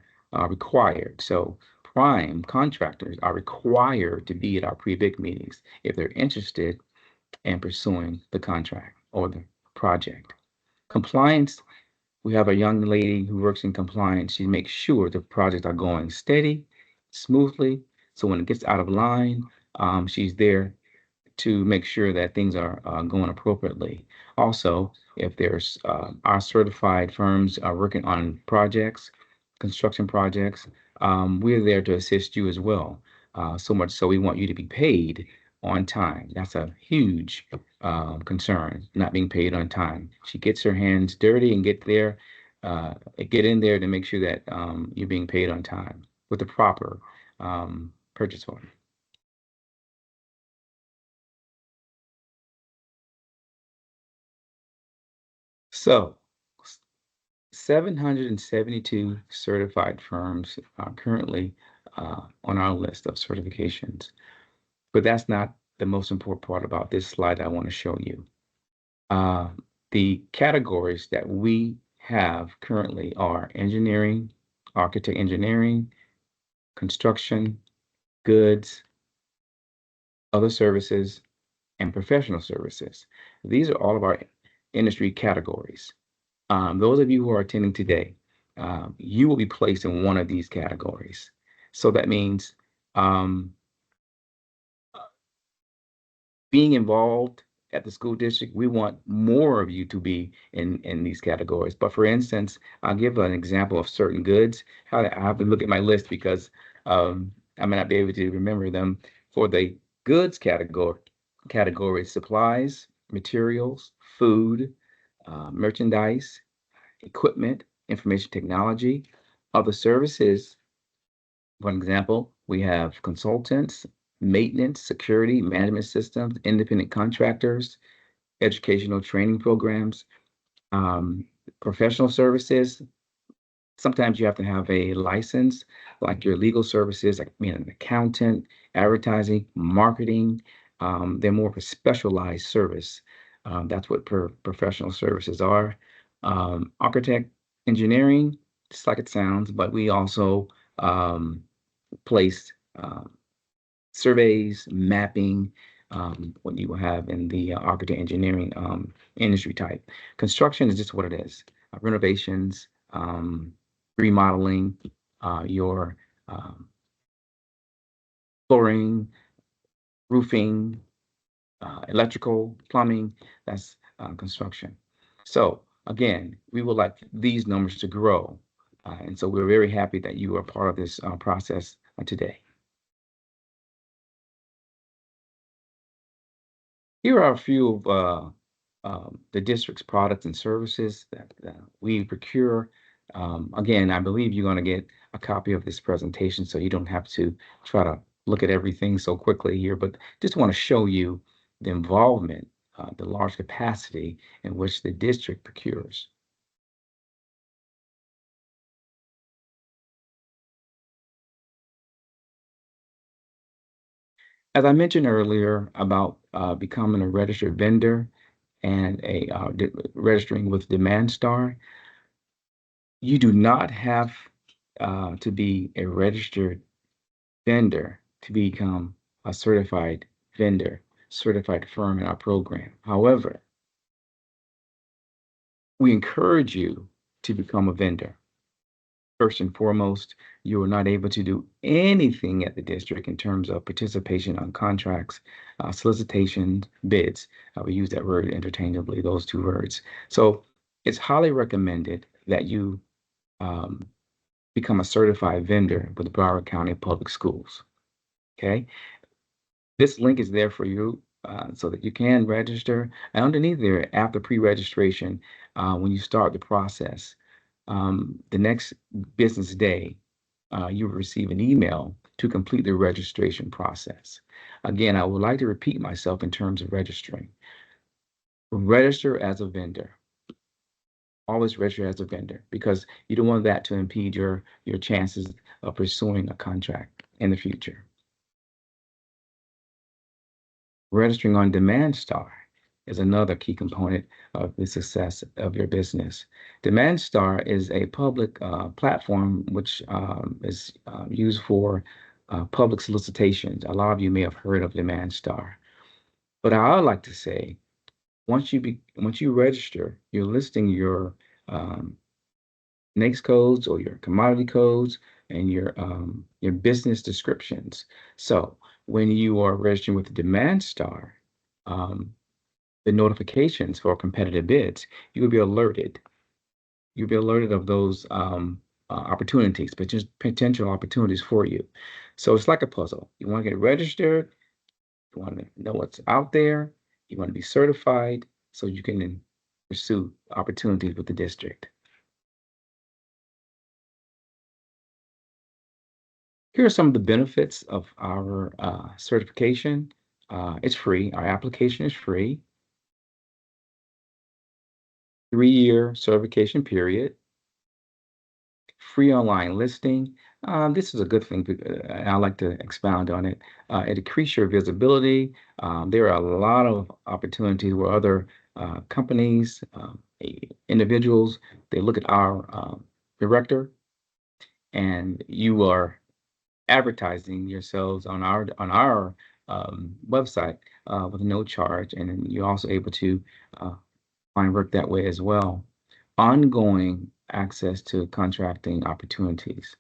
required. So prime contractors are required to be at our pre-bid meetings if they're interested in pursuing the contract or the project. Compliance, we have a young lady who works in compliance. She makes sure the projects are going steady, smoothly. So when it gets out of line, she's there to make sure that things are going appropriately. Also, if there's our certified firms are working on projects, construction projects, we're there to assist you as well. So much so we want you to be paid on time. That's a huge concern, not being paid on time. She gets her hands dirty and get in there to make sure that you're being paid on time with the proper purchase order. So 772 certified firms are currently on our list of certifications. But that's not the most important part about this slide I want to show you. The categories that we have currently are engineering, architect engineering, construction, goods, other services, and professional services. These are all of our industry categories. Those of you who are attending today, you will be placed in one of these categories. So that means being involved at the school district, we want more of you to be in these categories. But for instance, I'll give an example of certain goods. I have to look at my list because I may not be able to remember them. For the goods category, supplies, materials, food, merchandise, equipment, information technology. Other services, for example, we have consultants, maintenance, security, management systems, independent contractors, educational training programs, professional services. Sometimes you have to have a license, like your legal services, like being an accountant, advertising, marketing. They're more of a specialized service. That's what professional services are. Architect engineering, just like it sounds, but we also place surveys, mapping, what you will have in the architect engineering industry type. Construction is just what it is. Renovations, remodeling, your flooring, roofing, electrical, plumbing, that's construction. So again, we would like these numbers to grow. And so we're very happy that you are part of this process today. Here are a few of the district's products and services that we procure. Again, I believe you're going to get a copy of this presentation, so you don't have to try to look at everything so quickly here, but just want to show you the involvement, the large capacity in which the district procures. As I mentioned earlier about becoming a registered vendor and registering with Demand Star, you do not have to be a registered vendor to become a certified vendor, certified firm in our program. However, we encourage you to become a vendor. First and foremost, you are not able to do anything at the district in terms of participation on contracts, solicitations, bids. We use that word interchangeably, those two words. So it's highly recommended that you become a certified vendor with Broward County Public Schools. Okay, this link is there for you so that you can register. And underneath there, after pre-registration, when you start the process, the next business day, you will receive an email to complete the registration process. Again, I would like to repeat myself in terms of registering. Register as a vendor. always register as a vendor because you don't want that to impede your chances of pursuing a contract in the future. Registering on Demand Star is another key component of the success of your business. Demand Star is a public platform which is used for public solicitations. A lot of you may have heard of Demand Star. But I would like to say, once you register, you're listing your NAICS codes or your commodity codes and your business descriptions. So when you are registering with Demand Star, the notifications for competitive bids, you will be alerted. You'll be alerted of those opportunities, potential opportunities for you. So it's like a puzzle. You want to get registered, you want to know what's out there, you want to be certified so you can pursue opportunities with the district. Here are some of the benefits of our certification. It's free. Our application is free. 3-year certification period. Free online listing. This is a good thing, and I like to expound on it. It increases your visibility. There are a lot of opportunities where other companies, individuals, they look at our director, and you are advertising yourselves on our website with no charge, and then you're also able to find work that way as well. Ongoing access to contracting opportunities.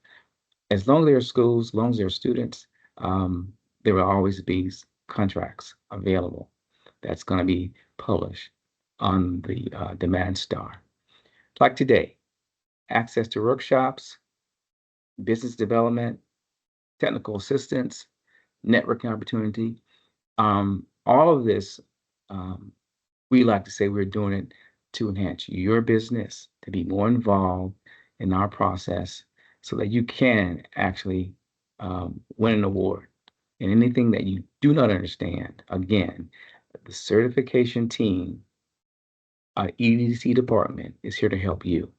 As long as there are schools, as long as there are students, there will always be contracts available that's going to be published on the Demand Star. Like today, access to workshops, business development, technical assistance, networking opportunity. All of this, we like to say we're doing it to enhance your business, to be more involved in our process so that you can actually win an award. And anything that you do not understand, again, the certification team, our EDDC department is here to help you.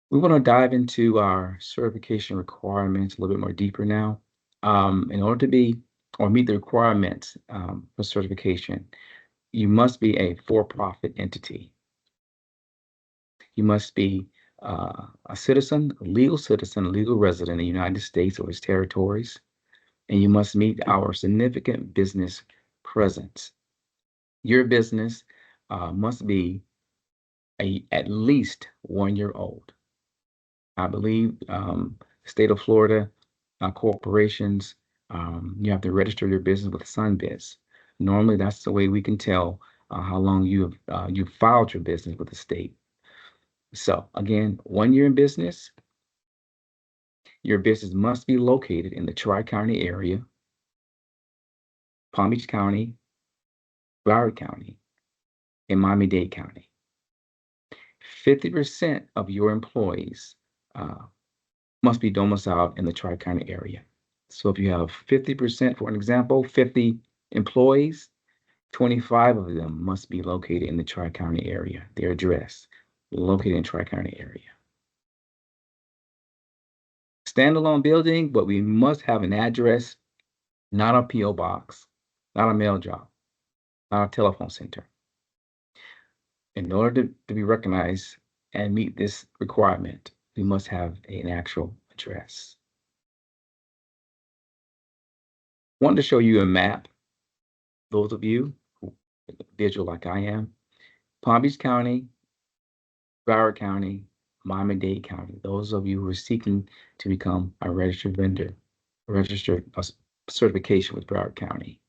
We want to dive into our certification requirements a little bit more deeper now. In order to be or meet the requirements for certification, you must be a for-profit entity. You must be a citizen, a legal resident in the United States or its territories, and you must meet our significant business presence. Your business must be at least 1 year old. I believe state of Florida corporations, you have to register your business with SunBiz. Normally, that's the way we can tell how long you've filed your business with the state. So again, 1 year in business, your business must be located in the Tri-County area, Palm Beach County, Broward County, and Miami-Dade County. 50% of your employees must be domiciled in the Tri-County area. So if you have 50%, for an example, 50 employees, 25 of them must be located in the Tri-County area. Their address located in Tri-County area. Standalone building, but we must have an address, not a P.O. box, not a mail drop, not a telephone center. In order to be recognized and meet this requirement, we must have an actual address. I wanted to show you a map. Those of you who are visual like I am, Palm Beach County, Broward County, Miami-Dade County. Those of you who are seeking to become a registered vendor, registered certification with Broward County.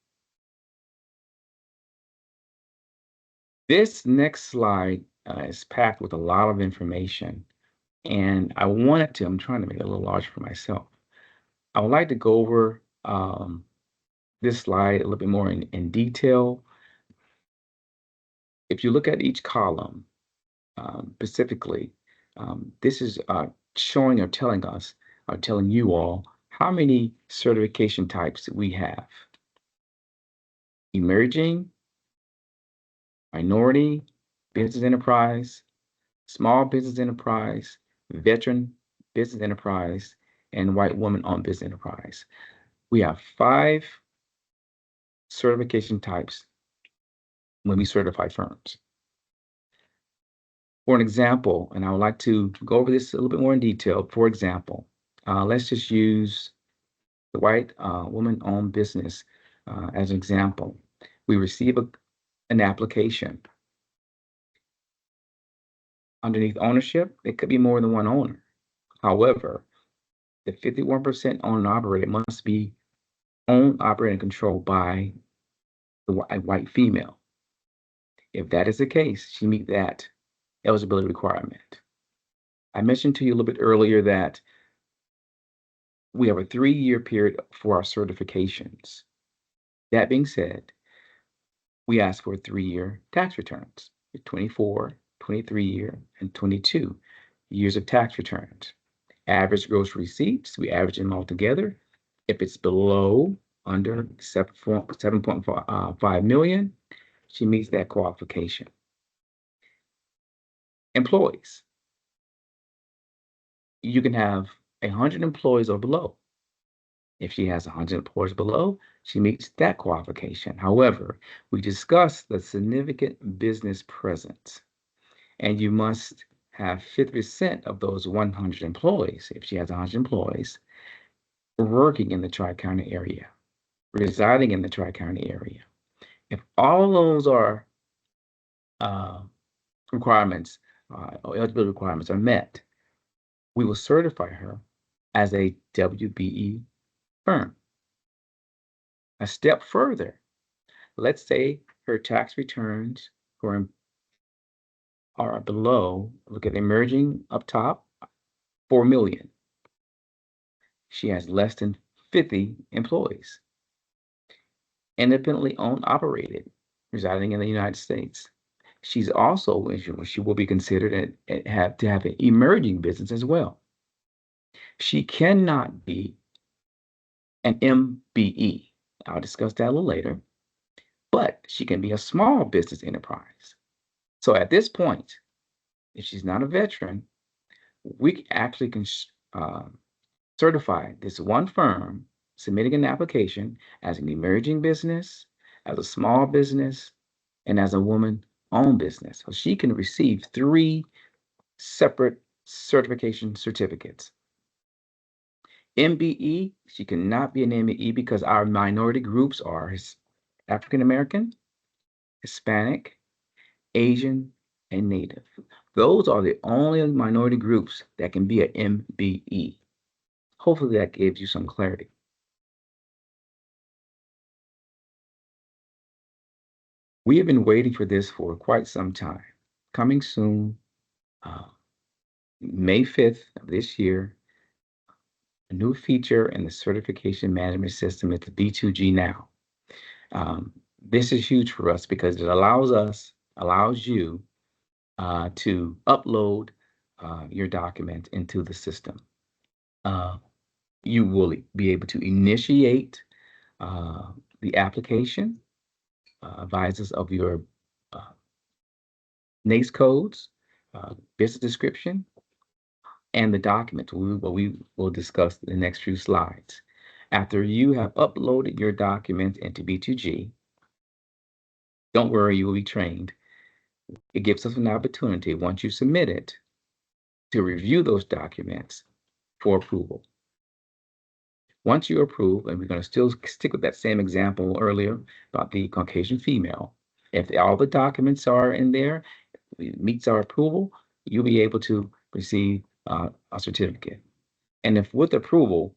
This next slide is packed with a lot of information, and I'm trying to make it a little larger for myself. I would like to go over this slide a little bit more in detail. If you look at each column specifically, this is showing or telling you all how many certification types we have. emerging, minority, business enterprise, small business enterprise, veteran business enterprise, and white woman-owned business enterprise. We have 5 certification types when we certify firms. For an example, and I would like to go over this a little bit more in detail. For example, let's just use the white woman-owned business as an example. We receive an application. Underneath ownership, it could be more than one owner. However, the 51% owned and operated must be owned, operated, and controlled by the white female. If that is the case, she meets that eligibility requirement. I mentioned to you a little bit earlier that we have a 3-year period for our certifications. That being said, we ask for 3-year tax returns, 24, 23 year, and 22 years of tax returns. Average gross receipts, we average them all together. If it's below, under 7.5 million, she meets that qualification. Employees. You can have 100 employees or below. If she has 100 employees below, she meets that qualification. However, we discussed the significant business presence, and you must have 50% of those 100 employees, if she has 100 employees, working in the Tri-County area, residing in the Tri-County area. If all those are requirements, or eligibility requirements are met, we will certify her as a WBE firm. A step further, let's say her tax returns are below, look at emerging up top, 4 million. She has less than 50 employees. Independently owned, operated, residing in the United States. She's also, she will be considered and have to have an emerging business as well. She cannot be an MBE. I'll discuss that a little later, but she can be a small business enterprise. So at this point, if she's not a veteran, we actually can certify this one firm submitting an application as an emerging business, as a small business, and as a woman-owned business. So she can receive 3 separate certification certificates. MBE, she cannot be an MBE because our minority groups are African American, Hispanic, Asian, and Native. Those are the only minority groups that can be an MBE. Hopefully that gives you some clarity. We have been waiting for this for quite some time. Coming soon, May 5th of this year, a new feature in the certification management system is the B2G Now. This is huge for us because it allows you to upload your document into the system. You will be able to initiate the application, advisors of your NAICS codes, business description, and the document, what we will discuss in the next few slides. After you have uploaded your document into B2G, don't worry, you will be trained. It gives us an opportunity, once you submit it, to review those documents for approval. Once you approve, and we're going to still stick with that same example earlier about the Caucasian female, if all the documents are in there, it meets our approval, you'll be able to receive a certificate. And if with approval,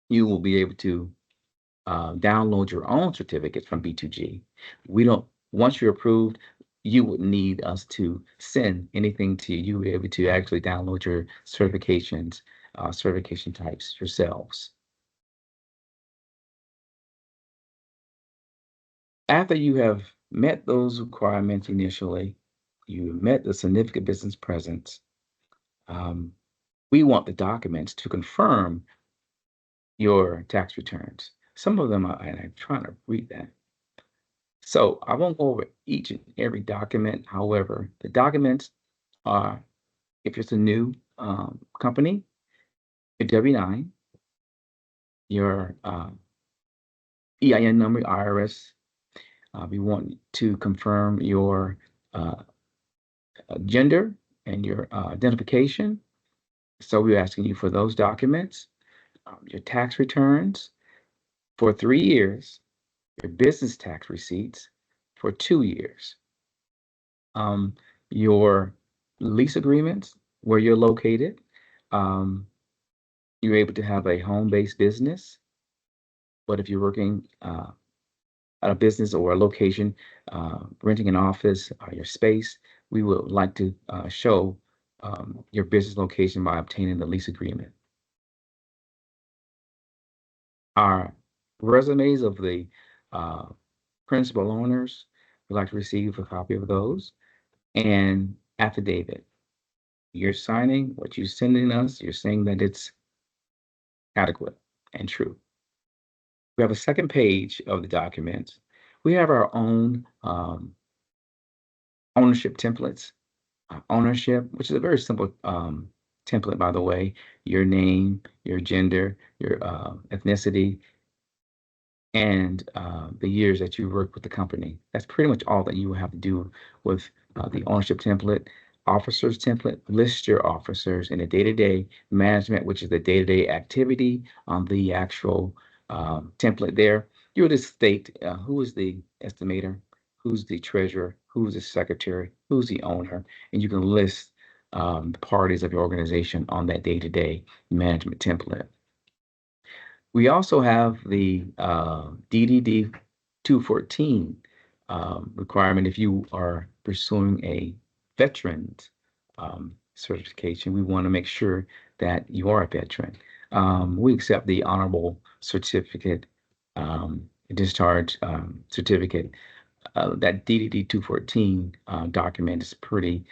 you will be able to download your own certificates from B2G. Once you're approved, you would need us to send anything to you. You'll be able to actually download your certifications, certification types yourselves. After you have met those requirements initially, you met the significant business presence, we want the documents to confirm your tax returns. Some of them are, and I'm trying to read that. So I won't go over each and every document. However, the documents are, if it's a new company, your W-9, your EIN number, IRS. We want to confirm your gender and your identification. So we're asking you for those documents, your tax returns for 3 years, your business tax receipts for 2 years, your lease agreements, where you're located. You're able to have a home-based business, but if you're working at a business or a location, renting an office or your space, we would like to show your business location by obtaining the lease agreement. Our resumes of the principal owners, we'd like to receive a copy of those, and affidavit. You're signing what you're sending us, you're saying that it's adequate and true. We have a second page of the document. We have our own ownership templates. Ownership, which is a very simple template, by the way, your name, your gender, your ethnicity, and the years that you work with the company. That's pretty much all that you will have to do with the ownership template. Officers template, list your officers in the day-to-day management, which is the day-to-day activity on the actual template there. You will just state who is the estimator, who's the treasurer, who's the secretary, who's the owner, and you can list the parties of your organization on that day-to-day management template. We also have the DDD 214 requirement. If you are pursuing a veterans certification, we want to make sure that you are a veteran. We accept the honorable certificate, discharge certificate. That DDD 214 document is pretty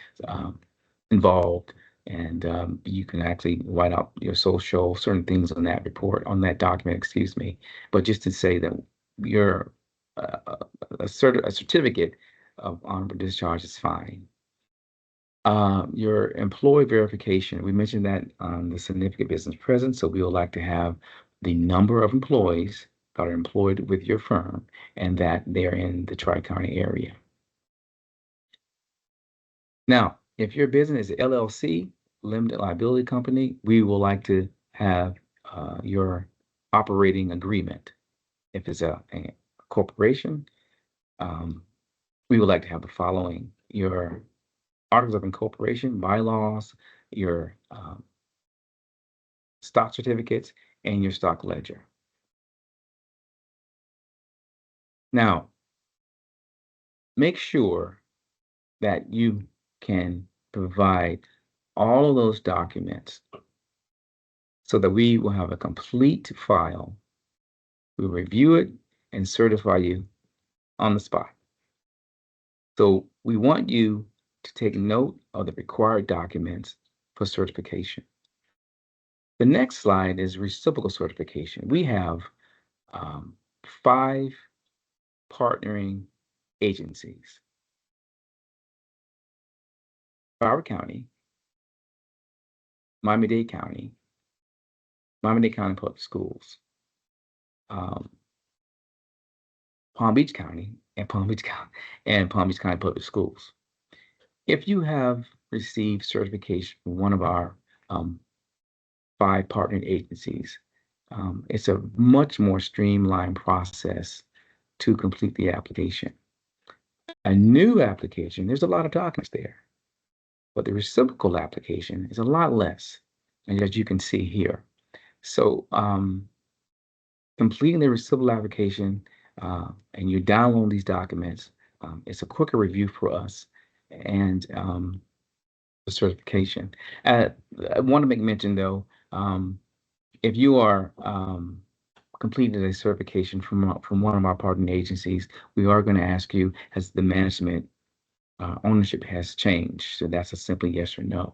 involved, and you can actually write out your social, certain things on that report, on that document, excuse me. But just to say that you're a certificate of honorable discharge is fine. Your employee verification, we mentioned that on the significant business presence, so we would like to have the number of employees that are employed with your firm and that they're in the Tri-County area. Now, if your business is LLC, limited liability company, we will like to have your operating agreement. If it's a corporation, we would like to have the following: your articles of incorporation, bylaws, your stock certificates, and your stock ledger. Now, make sure that you can provide all of those documents so that we will have a complete file. We'll review it and certify you on the spot. So we want you to take note of the required documents for certification. The next slide is reciprocal certification. We have 5 partnering agencies: Broward County, Miami-Dade County, Miami-Dade County Public Schools, Palm Beach County, and Palm Beach County Public Schools. If you have received certification from one of our 5 partnering agencies, it's a much more streamlined process to complete the application. A new application, there's a lot of documents there, but the reciprocal application is a lot less, and as you can see here. So completing the reciprocal application and you download these documents, it's a quicker review for us and the certification. I want to make mention though, if you are completed a certification from one of our partnering agencies, we are going to ask you, has the management ownership has changed? So that's a simple yes or no.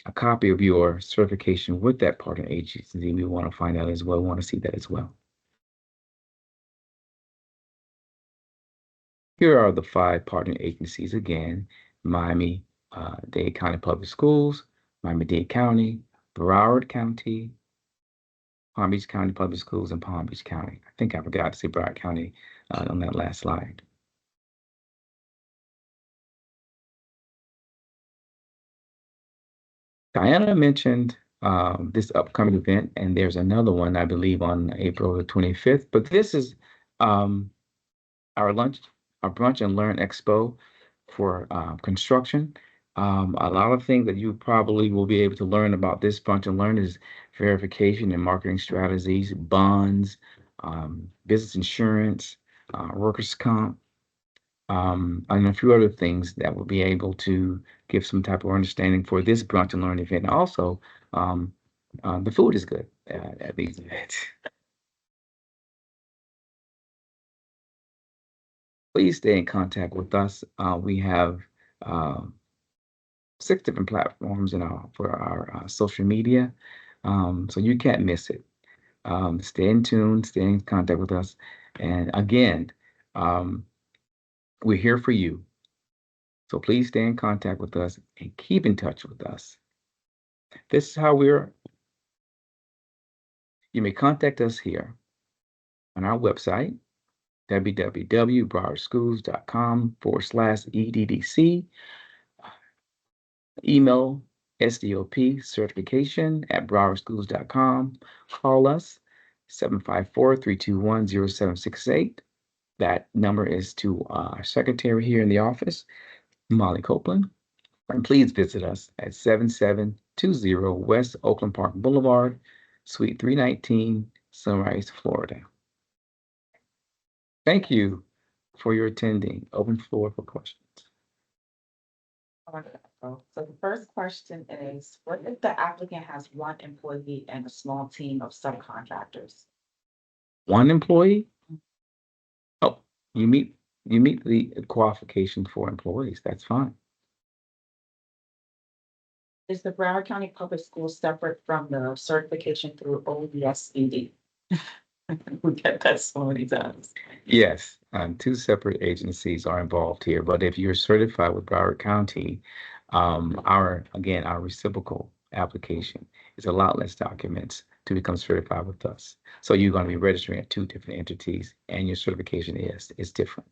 A copy of your certification with that partner agency, we want to find out as well. We want to see that as well. Here are the 5 partner agencies again: Miami-Dade County Public Schools, Miami-Dade County, Broward County, Palm Beach County Public Schools, and Palm Beach County. I think I forgot to say Broward County on that last slide. Diana mentioned this upcoming event, and there's another one, I believe, on April the 25th. But this is our Brunch and Learn Expo for construction. A lot of things that you probably will be able to learn about this Brunch and Learn is verification and marketing strategies, bonds, business insurance, workers' comp, and a few other things that will be able to give some type of understanding for this Brunch and Learn event. Also, the food is good at these events. Please stay in contact with us. We have 6 different platforms for our social media, so you can't miss it. Stay in tune, stay in contact with us. And again, we're here for you. So please stay in contact with us and keep in touch with us. This is how you may contact us here on our website, www.browardschools.com/EDDC. Email SDOP certification@browardschools.com. Call us 754-321-0768. That number is to our secretary here in the office, Molly Copeland. And please visit us at 7720 West Oakland Park Boulevard, Suite 319, Sunrise, Florida. Thank you for your attending. Open floor for questions. So the first question is, what if the applicant has 1 employee and a small team of subcontractors? 1 employee? Oh, you meet the qualification for employees. That's fine. Is the Broward County Public Schools separate from the certification through OESED? We get that so many times. Yes, 2 separate agencies are involved here, but if you're certified with Broward County, our reciprocal application is a lot less documents to become certified with us. So you're going to be registering at 2 different entities, and your certification is different.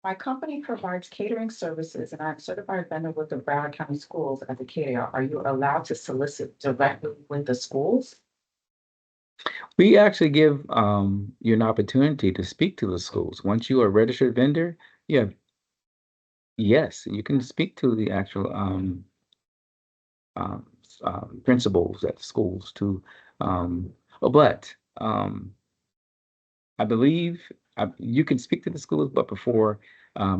My company provides catering services and I'm a certified vendor with the Broward County Schools as a caterer. Are you allowed to solicit directly with the schools? We actually give you an opportunity to speak to the schools. Once you are a registered vendor, yes, you can speak to the actual principals at the schools too. But I believe you can speak to the schools, but before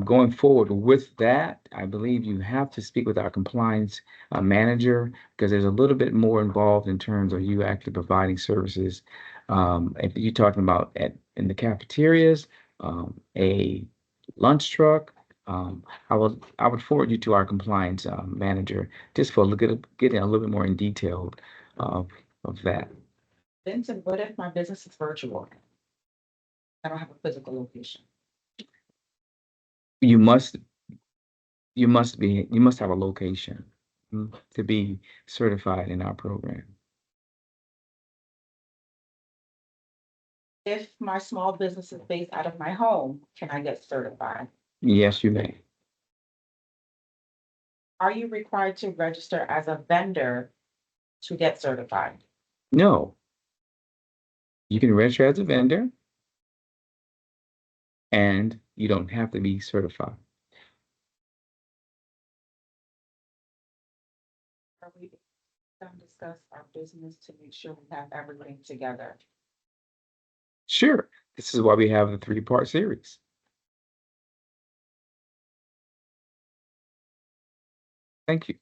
going forward with that, I believe you have to speak with our compliance manager, because there's a little bit more involved in terms of you actually providing services. If you're talking about in the cafeterias, a lunch truck, I would forward you to our compliance manager just for getting a little bit more in detail of that. Vincent, what if my business is virtual? I don't have a physical location. You must have a location to be certified in our program. If my small business is based out of my home, can I get certified? Yes, you may. Are you required to register as a vendor to get certified? No. You can register as a vendor, and you don't have to be certified. Are we going to discuss our business to make sure we have everything together? Sure. This is why we have the 3-part series. Thank you.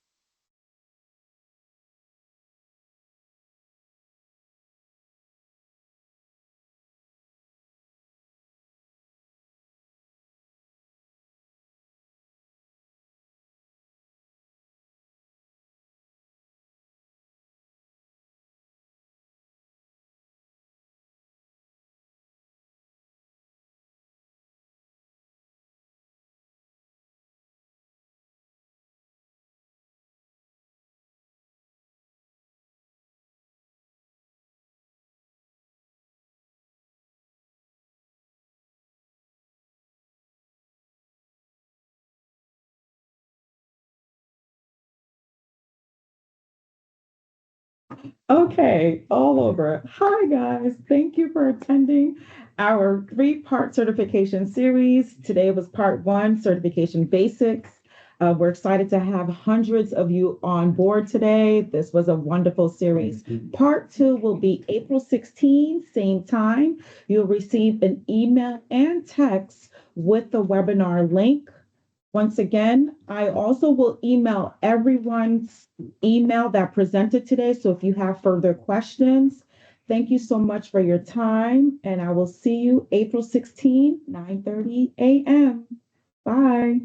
Okay, all over. Hi, guys. Thank you for attending our three-part certification series. Today was part one, certification basics. We're excited to have hundreds of you on board today. This was a wonderful series. Part two will be April 16th, same time. You'll receive an email and text with the webinar link. Once again, I also will email everyone's email that presented today. So if you have further questions, thank you so much for your time. And I will see you April 16, 9:30 a.m. Bye.